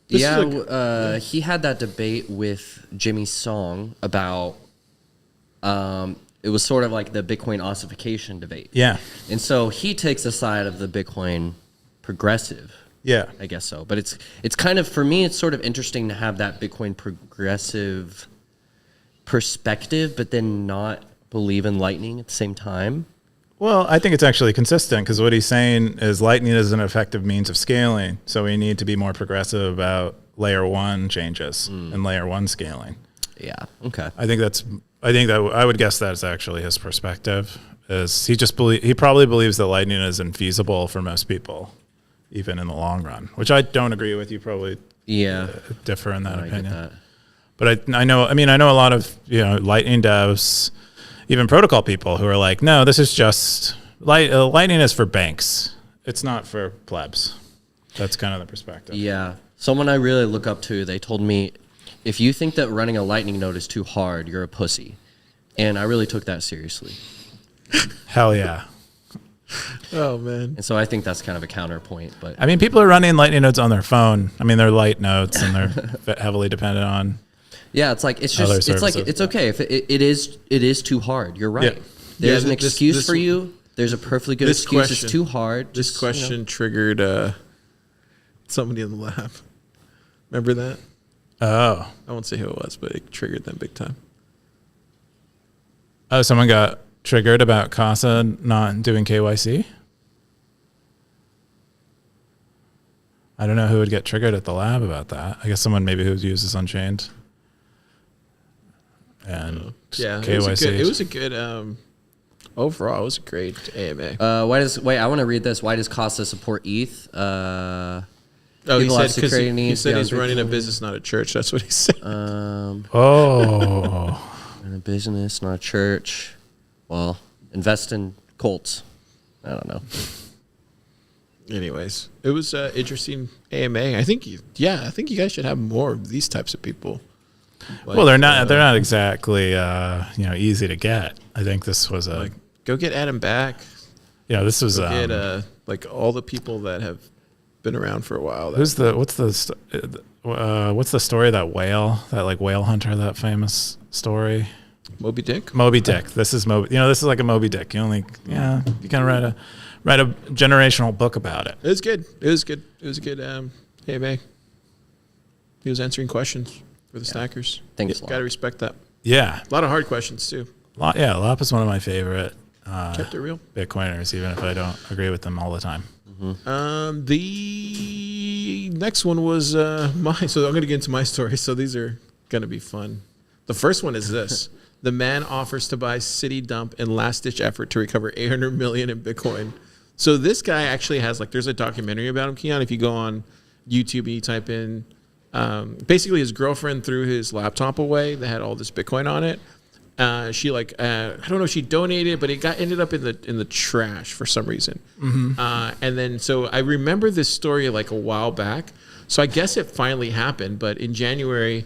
This Yeah, he had that debate with Jimmy Song about it was sort of like the Bitcoin ossification debate. Yeah. And so he takes the side of the Bitcoin progressive. Yeah. I guess so. But it's kind of, for me, it's sort of interesting to have that Bitcoin progressive perspective, but then not believe in Lightning at the same time. Well, I think it's actually consistent because what he's saying is Lightning is an effective means of scaling. So we need to be more progressive about layer one changes and layer one scaling. Yeah. Okay. I think that I would guess that's actually his perspective. Is he probably believes that Lightning is infeasible for most people, even in the long run, which I don't agree with. You probably differ in that I get opinion. that. But I know a lot of Lightning devs, even protocol people who are like, no, this is just Lightning is for banks. It's not for plebs. That's kind of the perspective. Yeah. Someone I really look up to, they told me, if you think that running a Lightning node is too hard, you're a pussy. And I really took that seriously. Hell yeah. Oh, man. And so I think that's kind of a counterpoint. But I mean, people are running Lightning nodes on their phone. I mean, they're light nodes and they're heavily dependent on. yeah, it's like it's Other just it's like services. it's okay if it is too hard. You're right. Yeah. There's Yeah, an this- excuse this- for you. There's a perfectly good this excuse. question- It's too hard. This Just, question triggered somebody in the lab. Remember that? Oh. I won't say who it was, but it triggered them big time. Oh, someone got triggered about Casa not doing KYC? I don't know who would get triggered at the lab about that. I guess someone maybe who uses Unchained. And Yeah, KYC. it was a good overall, it was a great AMA. I want to read this. Why does Casa support ETH? Oh, he people have said because security he needs, said yeah, he's running a Bitcoin. business, not a church. That's what he said. Oh. In a business, not a church. Well, invest in Colts. I don't know. Anyways, it was interesting AMA. I think you guys should have more of these types of people. Well, they're not exactly easy to get. I think this was Go get Adam back. this was Go get like all the people that have been around for a while. what's the story of that whale, that whale hunter, that famous story? Moby Dick. Moby Dick. This is Moby. This is like a Moby Dick. You can write a generational book about it. It was good. It was a good AMA. He was answering questions for the stackers. Thanks a lot. Got to respect that. Yeah, A lot of hard questions too. Lop is one of my favorite Kept it real. Bitcoiners, even if I don't agree with them all the time. The next one was mine. So I'm going to get into my story. So these are going to be fun. The first one is this. The man offers to buy City Dump in last-ditch effort to recover $800 million in Bitcoin. So this guy actually has, there's a documentary about him, Keyan. If you go on YouTube and you type in, basically his girlfriend threw his laptop away that had all this Bitcoin on it. She I don't know if she donated, but it ended up in the trash for some reason. And then so I remember this story a while back. So I guess it finally happened, but in January,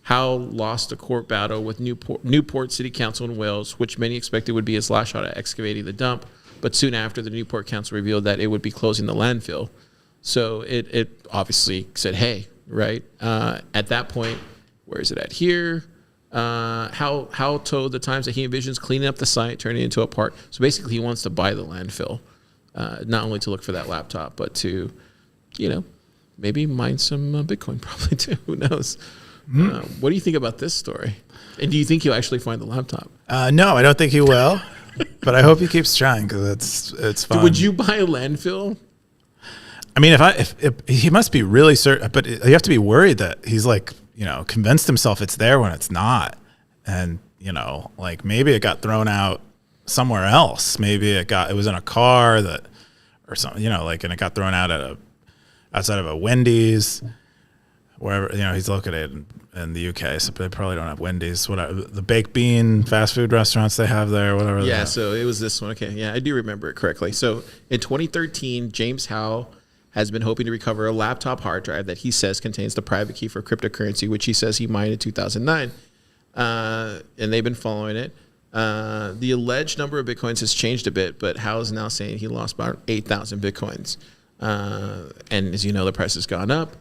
Howe lost a court battle with Newport City Council in Wales, which many expected would be his last shot at excavating the dump. But soon after, the Newport Council revealed that it would be closing the landfill. So it obviously said, hey, right? At that point, where is it at here? Howe told the Times that he envisions cleaning up the site, turning it into a park. So basically, he wants to buy the landfill, not only to look for that laptop, but to, maybe mine some Bitcoin probably too. Who knows? What do you think about this story? And do you think he'll actually find the laptop? No, I don't think he will. But I hope he keeps trying because it's fun. Would you buy a landfill? I mean, if he must be really certain, but you have to be worried that he's convinced himself it's there when it's not, and maybe it got thrown out somewhere else. Maybe it was in a car or something, and it got thrown out outside of a Wendy's, wherever he's located in the UK. So they probably don't have Wendy's. Whatever the baked bean fast food restaurants they have there, whatever. Yeah, so it was this one. Okay, yeah, I do remember it correctly. So in 2013, James Howe has been hoping to recover a laptop hard drive that he says contains the private key for cryptocurrency, which he says he mined in 2009. And they've been following it. The alleged number of Bitcoins has changed a bit, but Howe is now saying he lost about 8,000 Bitcoins. And as you know, the price has gone up.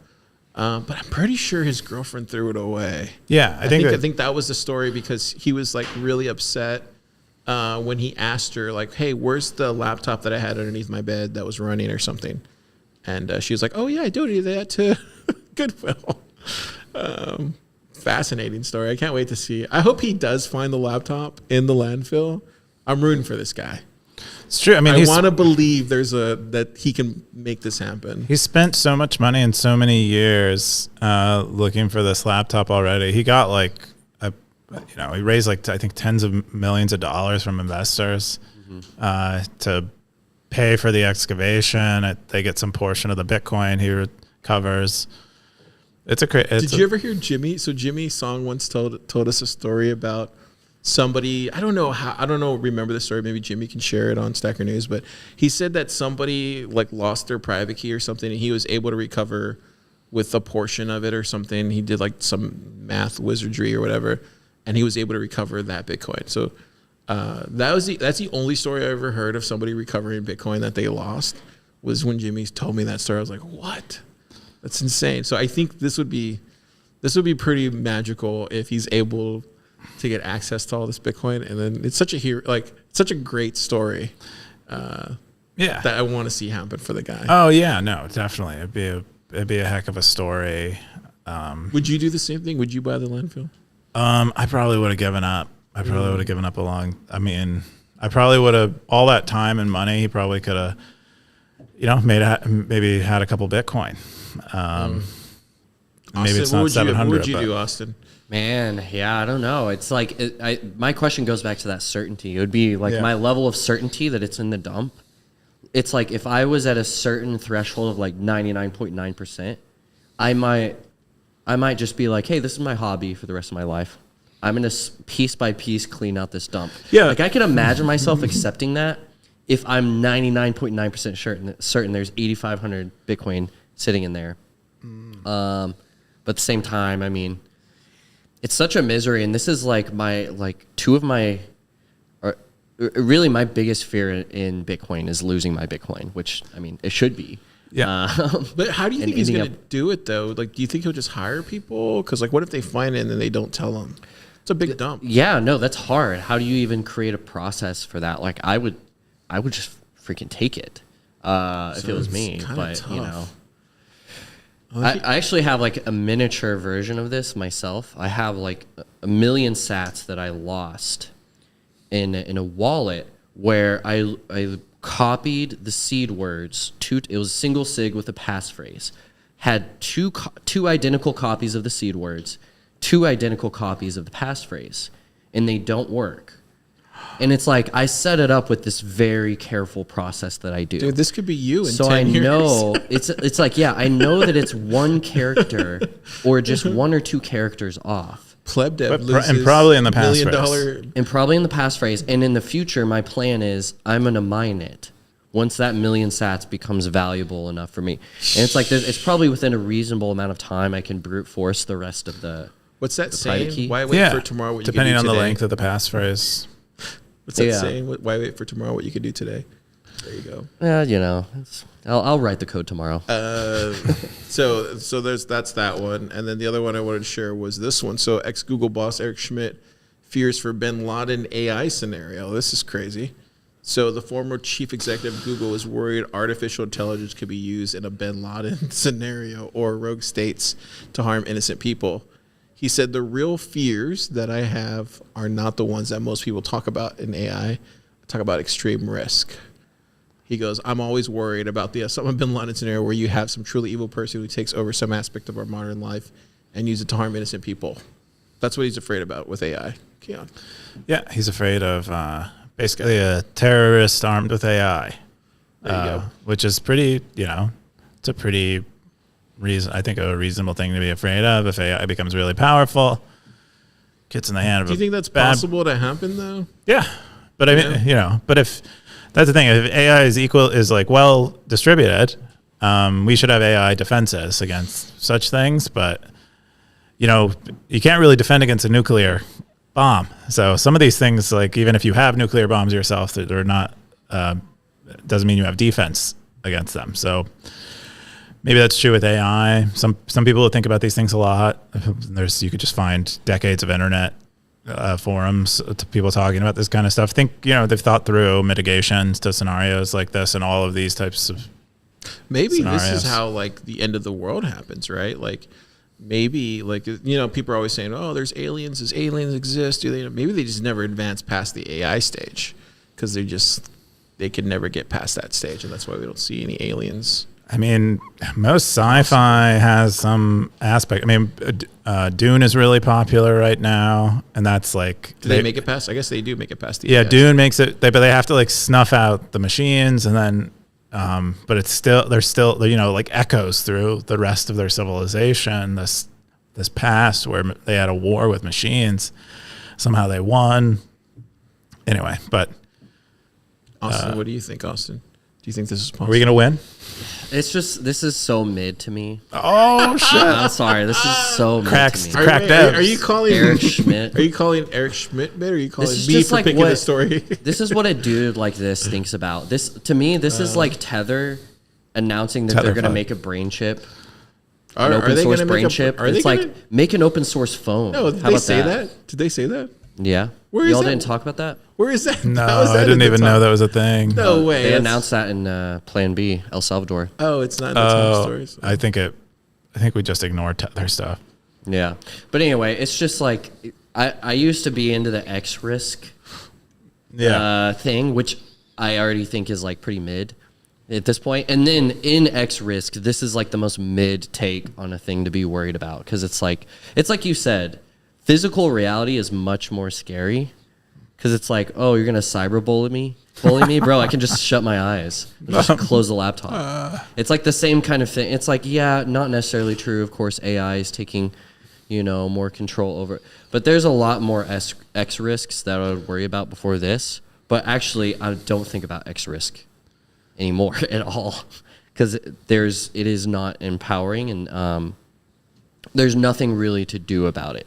But I'm pretty sure his girlfriend threw it away. Yeah, I think that was the story, because he was really upset when he asked her, hey, where's the laptop that I had underneath my bed that was running or something? And she was like, oh, yeah, I donated that to Goodwill. Fascinating story. I can't wait to see. I hope he does find the laptop in the landfill. I'm rooting for this guy. It's true. I mean, I want to believe that he can make this happen. He spent so much money and so many years looking for this laptop already. He got he raised I think tens of millions of dollars from investors to pay for the excavation. They get some portion of the Bitcoin he recovers. Did you ever hear Jimmy? So Jimmy Song once told us a story about somebody. I don't know. Remember the story? Maybe Jimmy can share it on Stacker News. But he said that somebody lost their private key or something, and he was able to recover with a portion of it or something. He did some math wizardry or whatever, and he was able to recover that Bitcoin. So that's the only story I ever heard of somebody recovering Bitcoin that they lost, was when Jimmy told me that story. I was like, what? That's insane. So I think this would be pretty magical if he's able to get access to all this Bitcoin. And then it's such a great story. That I want to see happen for the guy. Oh yeah, no, definitely. It'd be a heck of a story. Would you do the same thing? Would you buy the landfill? I probably would have given up. I probably would have, all that time and money, he probably could have, maybe had a couple Bitcoin. Maybe it's not 700. What would you do, Austin? Man, yeah, I don't know. It's my question goes back to that certainty. It would be my level of certainty that it's in the dump. It's if I was at a certain threshold of 99.9%, I might just be hey, this is my hobby for the rest of my life. I'm going to piece by piece clean out this dump. Yeah. I could imagine myself accepting that if I'm 99.9% certain there's 8,500 Bitcoin sitting in there. But at the same time, I mean, it's such a misery. And this is two of my, really my biggest fear in Bitcoin is losing my Bitcoin, which, I mean, it should be. Yeah. But how do you think he's going to do it, though? Do you think he'll just hire people? Because, what if they find it and then they don't tell him? It's a big dump. Yeah, no, that's hard. How do you even create a process for that? I would just freaking take it if it was me. But, tough. I actually have a miniature version of this myself. I have a million sats that I lost in a wallet where I copied the seed words. It was single sig with a passphrase. Had two identical copies of the seed words, 2 identical copies of the passphrase, and they don't work. And it's I set it up with this very careful process that I do. Dude, this could be you in 10 years. So I know it's I know that it's one character or just 1 or 2 characters off. Pleb dev loses and probably in the $1 million passphrase. And probably in the passphrase. And in the future, my plan is I'm going to mine it once that million sats becomes valuable enough for me. And it's like, it's probably within a reasonable amount of time I can brute force the rest of the. What's that private key? saying? Why wait for tomorrow what you depending can on do the today? length of the passphrase. What's that Yeah. saying? Why wait for tomorrow what you can do today? There you go. You know, I'll write the code tomorrow. So that's that one, and then the other one I wanted to share was this one. So ex-Google boss Eric Schmidt fears for Bin Laden AI scenario. This is crazy. So the former chief executive of Google is worried artificial intelligence could be used in a Bin Laden scenario or rogue states to harm innocent people. He said the real fears that I have are not the ones that most people talk about in AI. I talk about extreme risk. He goes, I'm always worried about the Osama bin Laden scenario where you have some truly evil person who takes over some aspect of our modern life and use it to harm innocent people. That's what he's afraid about with AI. Keyan. Yeah, he's afraid of basically a terrorist armed with AI. There you go. Which is pretty, it's a pretty I think a reasonable thing to be afraid of if AI becomes really powerful. Gets in the hand of Do you think that's bad, possible to happen though? Yeah, but I mean, but if that's the thing, if AI is like well distributed, we should have AI defenses against such things. But you can't really defend against a nuclear bomb. So some of these things, like even if you have nuclear bombs yourself, they're not doesn't mean you have defense against them. So maybe that's true with AI. Some people think about these things a lot. You could just find decades of internet forums to people talking about this kind of stuff. I think they've thought through mitigations to scenarios like this and all of these types of Maybe scenarios. this is how like the end of the world happens, right? Like maybe like people are always saying, oh, there's aliens. Does aliens exist? Do they? Maybe they just never advance past the AI stage because they can never get past that stage, and that's why we don't see any aliens. I mean, most sci-fi has some aspect. I mean, Dune is really popular right now, and that's like. Do they make it past? I guess they do make it past the. Yeah, AI. Dune makes it, but they have to like snuff out the machines, and then, but there's still like echoes through the rest of their civilization. This past where they had a war with machines, somehow they won. Anyway, but Austin, what do you think, Austin? Do you think this is possible? are we gonna win? It's just, this is so mid to me. Oh shit! I'm sorry, this is so mid Cracks. to me. Crack devs. Are you calling Eric Schmidt. Are you calling Eric Schmidt mid, or are you calling is me just for like picking what- the story? This is what a dude like this thinks about. This, to me, this is like Tether announcing that Tether they're going to fun. make a brain chip. Are An open they source gonna brain make chip. Are they It's gonna, like, make an open source phone. No, did How they about say that? Did they say that? Yeah. Where is Y'all that? didn't talk about that? Where is that? No, How is that I at didn't the even top? know that was a thing. No way. They That's- announced that in Plan B, El Salvador. Oh, it's not in the top stories. I think we just ignored their stuff. Yeah. But anyway, it's just like, I used to be into the X risk thing, which I already think is like pretty mid at this point. And then in X risk, this is like the most mid take on a thing to be worried about, because it's like you said, physical reality is much more scary, because it's like, oh, you're gonna cyberbully me, bro. I can just shut my eyes, just close the laptop. It's like the same kind of thing. It's like, yeah, not necessarily true. Of course, AI is taking more control over it. But there's a lot more X risks that I would worry about before this. But actually, I don't think about X risk anymore at all, because it is not empowering, and there's nothing really to do about it,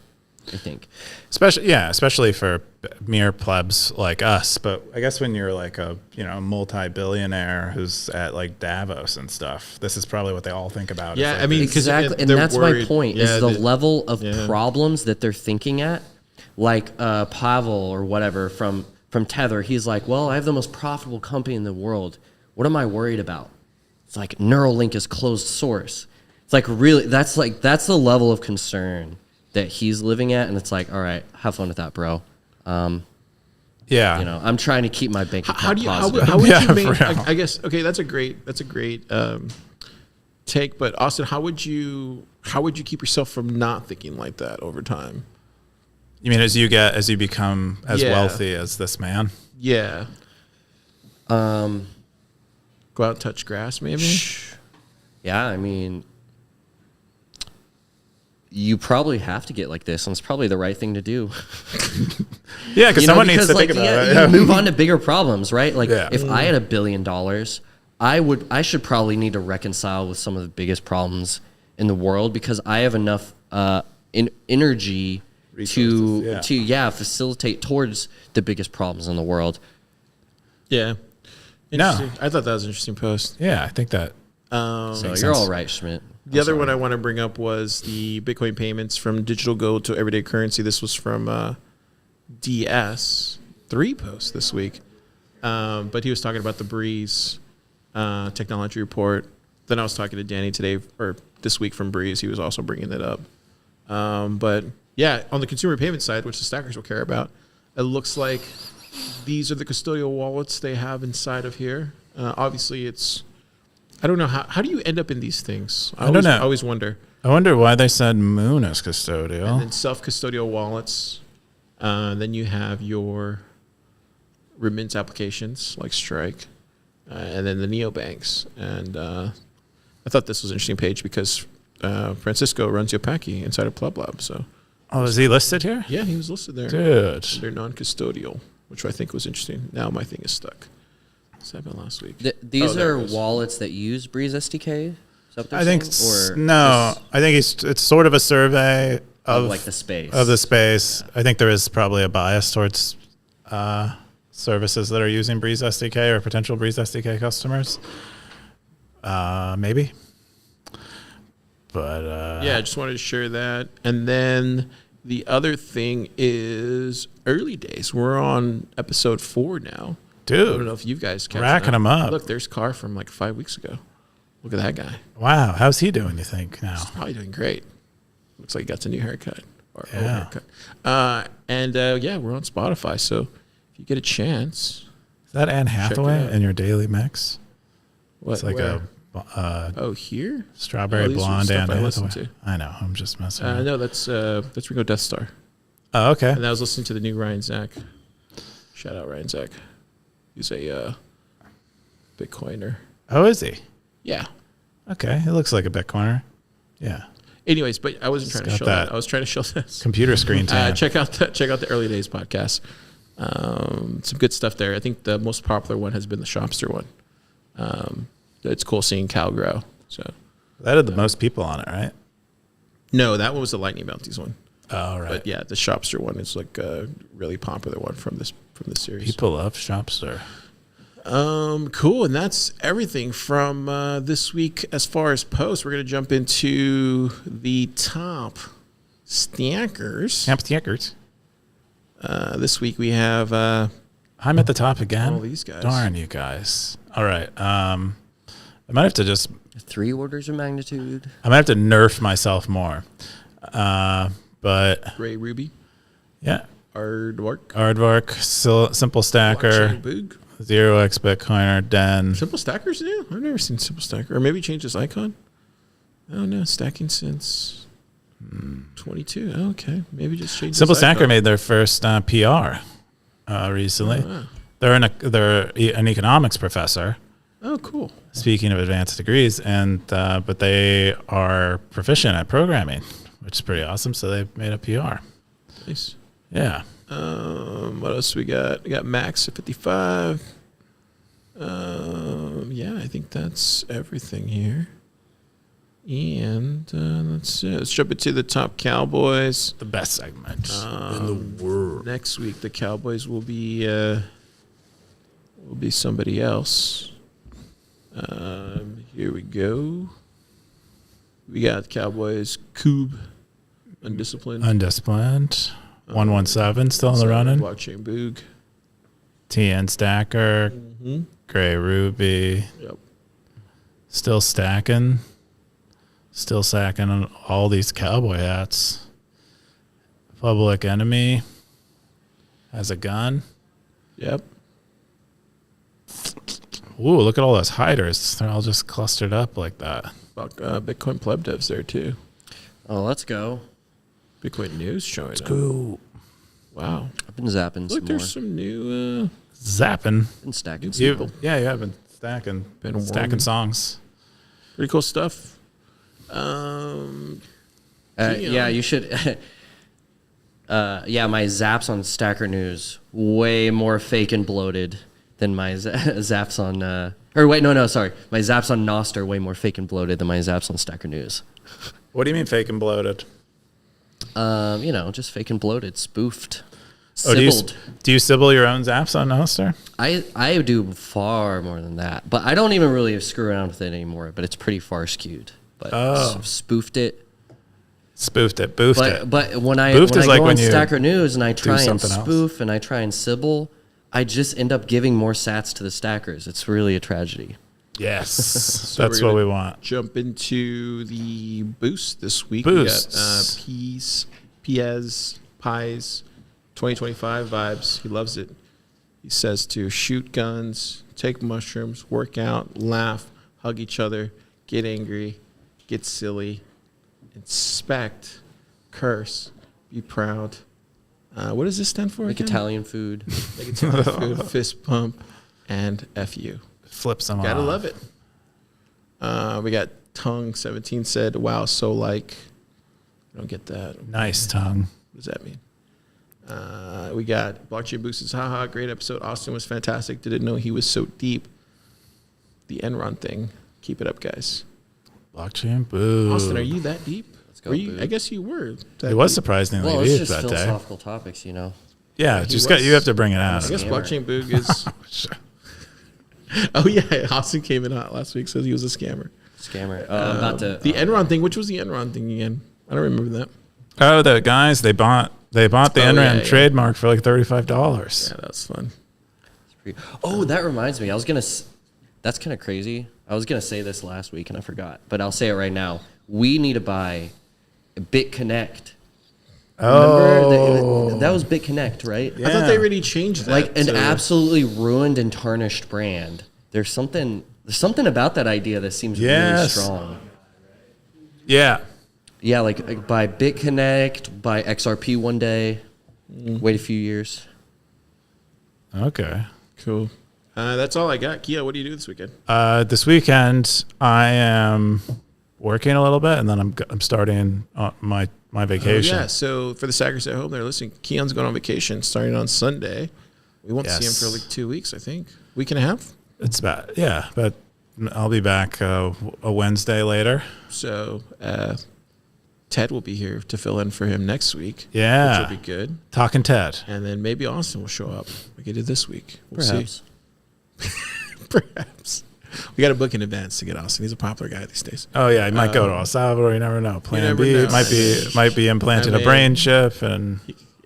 I think. Especially for mere plebs like us. But I guess when you're like a multi-billionaire who's at like Davos and stuff, this is probably what they all think about. Yeah, It's I mean, Exactly, and they're that's worried. my point, Yeah, is the level of problems that they're thinking at. Like Pavel or whatever from Tether, he's like, well, I have the most profitable company in the world. What am I worried about? It's like Neuralink is closed source. It's like, really, that's the level of concern that he's living at, and it's like, all right, have fun with that, bro. yeah. I'm trying to keep my bank account How do you positive. how would Yeah, you for make? real. I guess okay, that's a great take. But Austin, how would you keep yourself from not thinking like that over time? You mean as you become as Yeah. wealthy as this man? Yeah. Go out and touch grass, maybe. Yeah, I mean, you probably have to get like this, and it's probably the right thing to do. Yeah, because someone needs to like, think about yeah, it. you Yeah. move on to bigger problems, right? Like Yeah. if I had $1 billion, I should probably need to reconcile with some of the biggest problems in the world because I have enough energy Resources, to facilitate towards the biggest problems in the world. Yeah. No. Interesting. I thought that was an interesting post. Yeah, I think that. So you're all right, Schmidt. The other one I want to bring up was the Bitcoin payments from digital gold to everyday currency. This was from DS3 post this week. But he was talking about the Breeze technology report. Then I was talking to Danny today, or this week from Breeze. He was also bringing it up. But yeah, on the consumer payment side, which the stackers will care about, it looks like these are the custodial wallets they have inside of here. Obviously, it's... I don't know. How do you end up in these things? I don't know. I always wonder. I wonder why they said Moon is custodial. And then self-custodial wallets. Then you have your remittance applications like Strike. And then the neobanks. And I thought this was an interesting page because Francisco runs Yopaki inside of Plub Lab. So, Oh, is he listed here? yeah, he was listed there. Dude. They're non-custodial, which I think was interesting. Now my thing is stuck. This happened last week. These Oh, there are it is. wallets that use Breeze SDK. Is that what they're I think saying? Or no. just I think it's sort of a survey of of like the space. of the space. I think there is probably a bias towards services that are using Breeze SDK or potential Breeze SDK customers. Maybe. But Yeah, I just wanted to share that. And then the other thing is early days. We're on episode 4 now. I don't know dude, if you guys catch racking 'em up. Look, there's Car from like 5 weeks ago. Look at that guy. wow, how's he doing? You think now? Probably doing great. Looks like he got a new haircut. Or old Yeah. haircut. Yeah, we're on Spotify. So if you get a chance, Is that Anne it Hathaway out. in your daily mix? what? It's like where? a Here? strawberry Oh, these are blonde stuff Anne I listen Hathaway. I know. I'm just messing. around. No, that's Ringo Death Star. Oh, okay. And I was listening to the new Ryan Zach. Shout out Ryan Zach. He's a Bitcoiner. Oh, is he? Yeah. Okay, it looks like a Bitcoiner. Yeah. Anyways, but I wasn't It's trying to got show that that. I was trying to show this. Computer screen time. Check out the Early Days podcast. Some good stuff there. I think the most popular one has been the Shopster one. It's cool seeing Cal grow. So that had the most people on it, right? no, that one was the Lightning Bounties one. Oh, right. But yeah, the Shopster one is like a really popular one from this series. People love Shopster. Cool, and that's everything from this week as far as posts. We're gonna jump into the top stackers. Camp Stickers. This week we have I'm at the top again. all these guys. Darn you guys. All right. I might have to 3 orders of magnitude. I might have to nerf myself more. But Ray Ruby, yeah. Aardvark, Aardvark, Simple Stacker, Blockchain Boog. 0x Bitcoiner, Den. Simple Stacker's new? I've never seen Simple Stacker. Or maybe change his icon. Oh no, stacking since 22. Oh, okay, maybe just change. Simple his Stacker icon. made their first PR recently. Oh, wow. They're an economics professor. Oh, cool. Speaking of advanced degrees, and but they are proficient at programming, which is pretty awesome. So they made a PR. Nice. Yeah. What else we got? We got Max at 55. Yeah, I think that's everything here. And let's jump into the top Cowboys. The best segment Um, in the world. Next week, the Cowboys will be somebody else. Here we go. We got Cowboys Coob, Undisciplined. Undisciplined. 117 still in the running. Blockchain Boog. TN Stacker. Mm-hmm. Gray Ruby. Yep. Still stacking. Still sacking on all these cowboy hats. Public Enemy has a gun. Yep. Ooh, look at all those hiders. They're all just clustered up like that. Bitcoin pleb devs there too. Oh, let's go. Bitcoin news showing up. Ooh. Wow. I've been zapping Look, some there's more. some new. Zapping. Been stacking You- some. You have been stacking. Been warming. Songs. Pretty cool stuff. Yeah, you should. Yeah, my zaps on Stacker News way more fake and bloated than my zaps on. Or wait, no, sorry. My zaps on Noster way more fake and bloated than my zaps on Stacker News. What do you mean fake and bloated? Just fake and bloated, spoofed, Oh, sibbled. do you sibble your own zaps on Noster? I do far more than that, but I don't even really screw around with it anymore. But it's pretty far skewed. But spoofed it. Spoofed it, boofed it. But when I Boofed is go like on when you Stacker News and I try and something else. spoof and I try and sibble, I just end up giving more sats to the stackers. It's really a tragedy. Yes, So that's we're what gonna we want. Jump into the boost this week. Boosts. We got Pies, 2025 vibes. He loves it. He says to shoot guns, take mushrooms, work out, laugh, hug each other, get angry, get silly, inspect, curse, be proud. What does this stand for? Like again? Italian food. Like Italian food, fist pump, and FU. Flips them Gotta off. love it. We got Tongue 17 said, wow, so like. I don't get that. Nice tongue. What does that mean? We got Blockchain Boosters. Haha, great episode. Austin was fantastic. Didn't know he was so deep. The Enron thing. Keep it up, guys. Blockchain boo. Austin, are you that deep? Let's go, Were you, boo. I guess you were. That It was deep. surprisingly Well, it's deep just that day. philosophical topics, Yeah, he just was. you have to bring it out. I guess Scammer. Blockchain Boog is. Oh, yeah. Austin came in hot last week, says he was a scammer. Scammer. I'm about to. The Enron thing. Which was the Enron thing again? I don't remember that. Oh, the guys they bought the Enron yeah. trademark for like $35. Yeah, that's fun. Oh, that reminds me. I was gonna. That's kind of crazy. I was gonna say this last week and I forgot, but I'll say it right now. We need to buy BitConnect. Remember that was BitConnect, right? I thought they already changed that. Like an to- absolutely ruined and tarnished brand. There's something about that idea that seems Yes. really strong. Yeah. Yeah, like buy BitConnect, buy XRP one day, wait a few years. Okay. Cool. That's all I got. Kia, what do you do this weekend? This weekend I am working a little bit, and then I'm starting my vacation. Yeah, so for the Sackers at home, they're listening. Keon's going on vacation starting on Sunday. We won't see him Yes. for like 2 weeks, I think. Week and a half. It's about but I'll be back a Wednesday later. So Ted will be here to fill in for him next week. Yeah. Which will be good. Talking Ted. And then maybe Austin will show up like he did this week. We'll Perhaps. see. Perhaps. We got to book in advance to get Austin. He's a popular guy these days. Oh yeah, he might go to El Salvador. You never know. Plan never B know. might be implanted I a mean- brain chip, and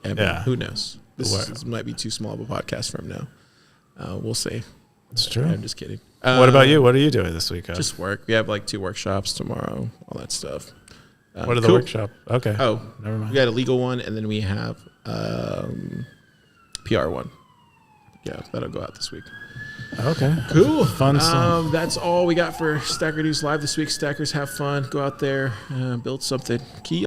Yeah. Who knows? This What? might be too small of a podcast from now. We'll see. it's true. I'm just kidding. What about you? What are you doing this week? Just work. We have like 2 workshops tomorrow, all that stuff. what are the cool. workshop? Okay. Oh, Never mind. We got a legal one, and then we have PR one. Yeah, that'll go out this week. Okay. Cool. Fun stuff. That's all we got for Stacker News Live this week. Stackers, have fun. Go out there, build something. Key.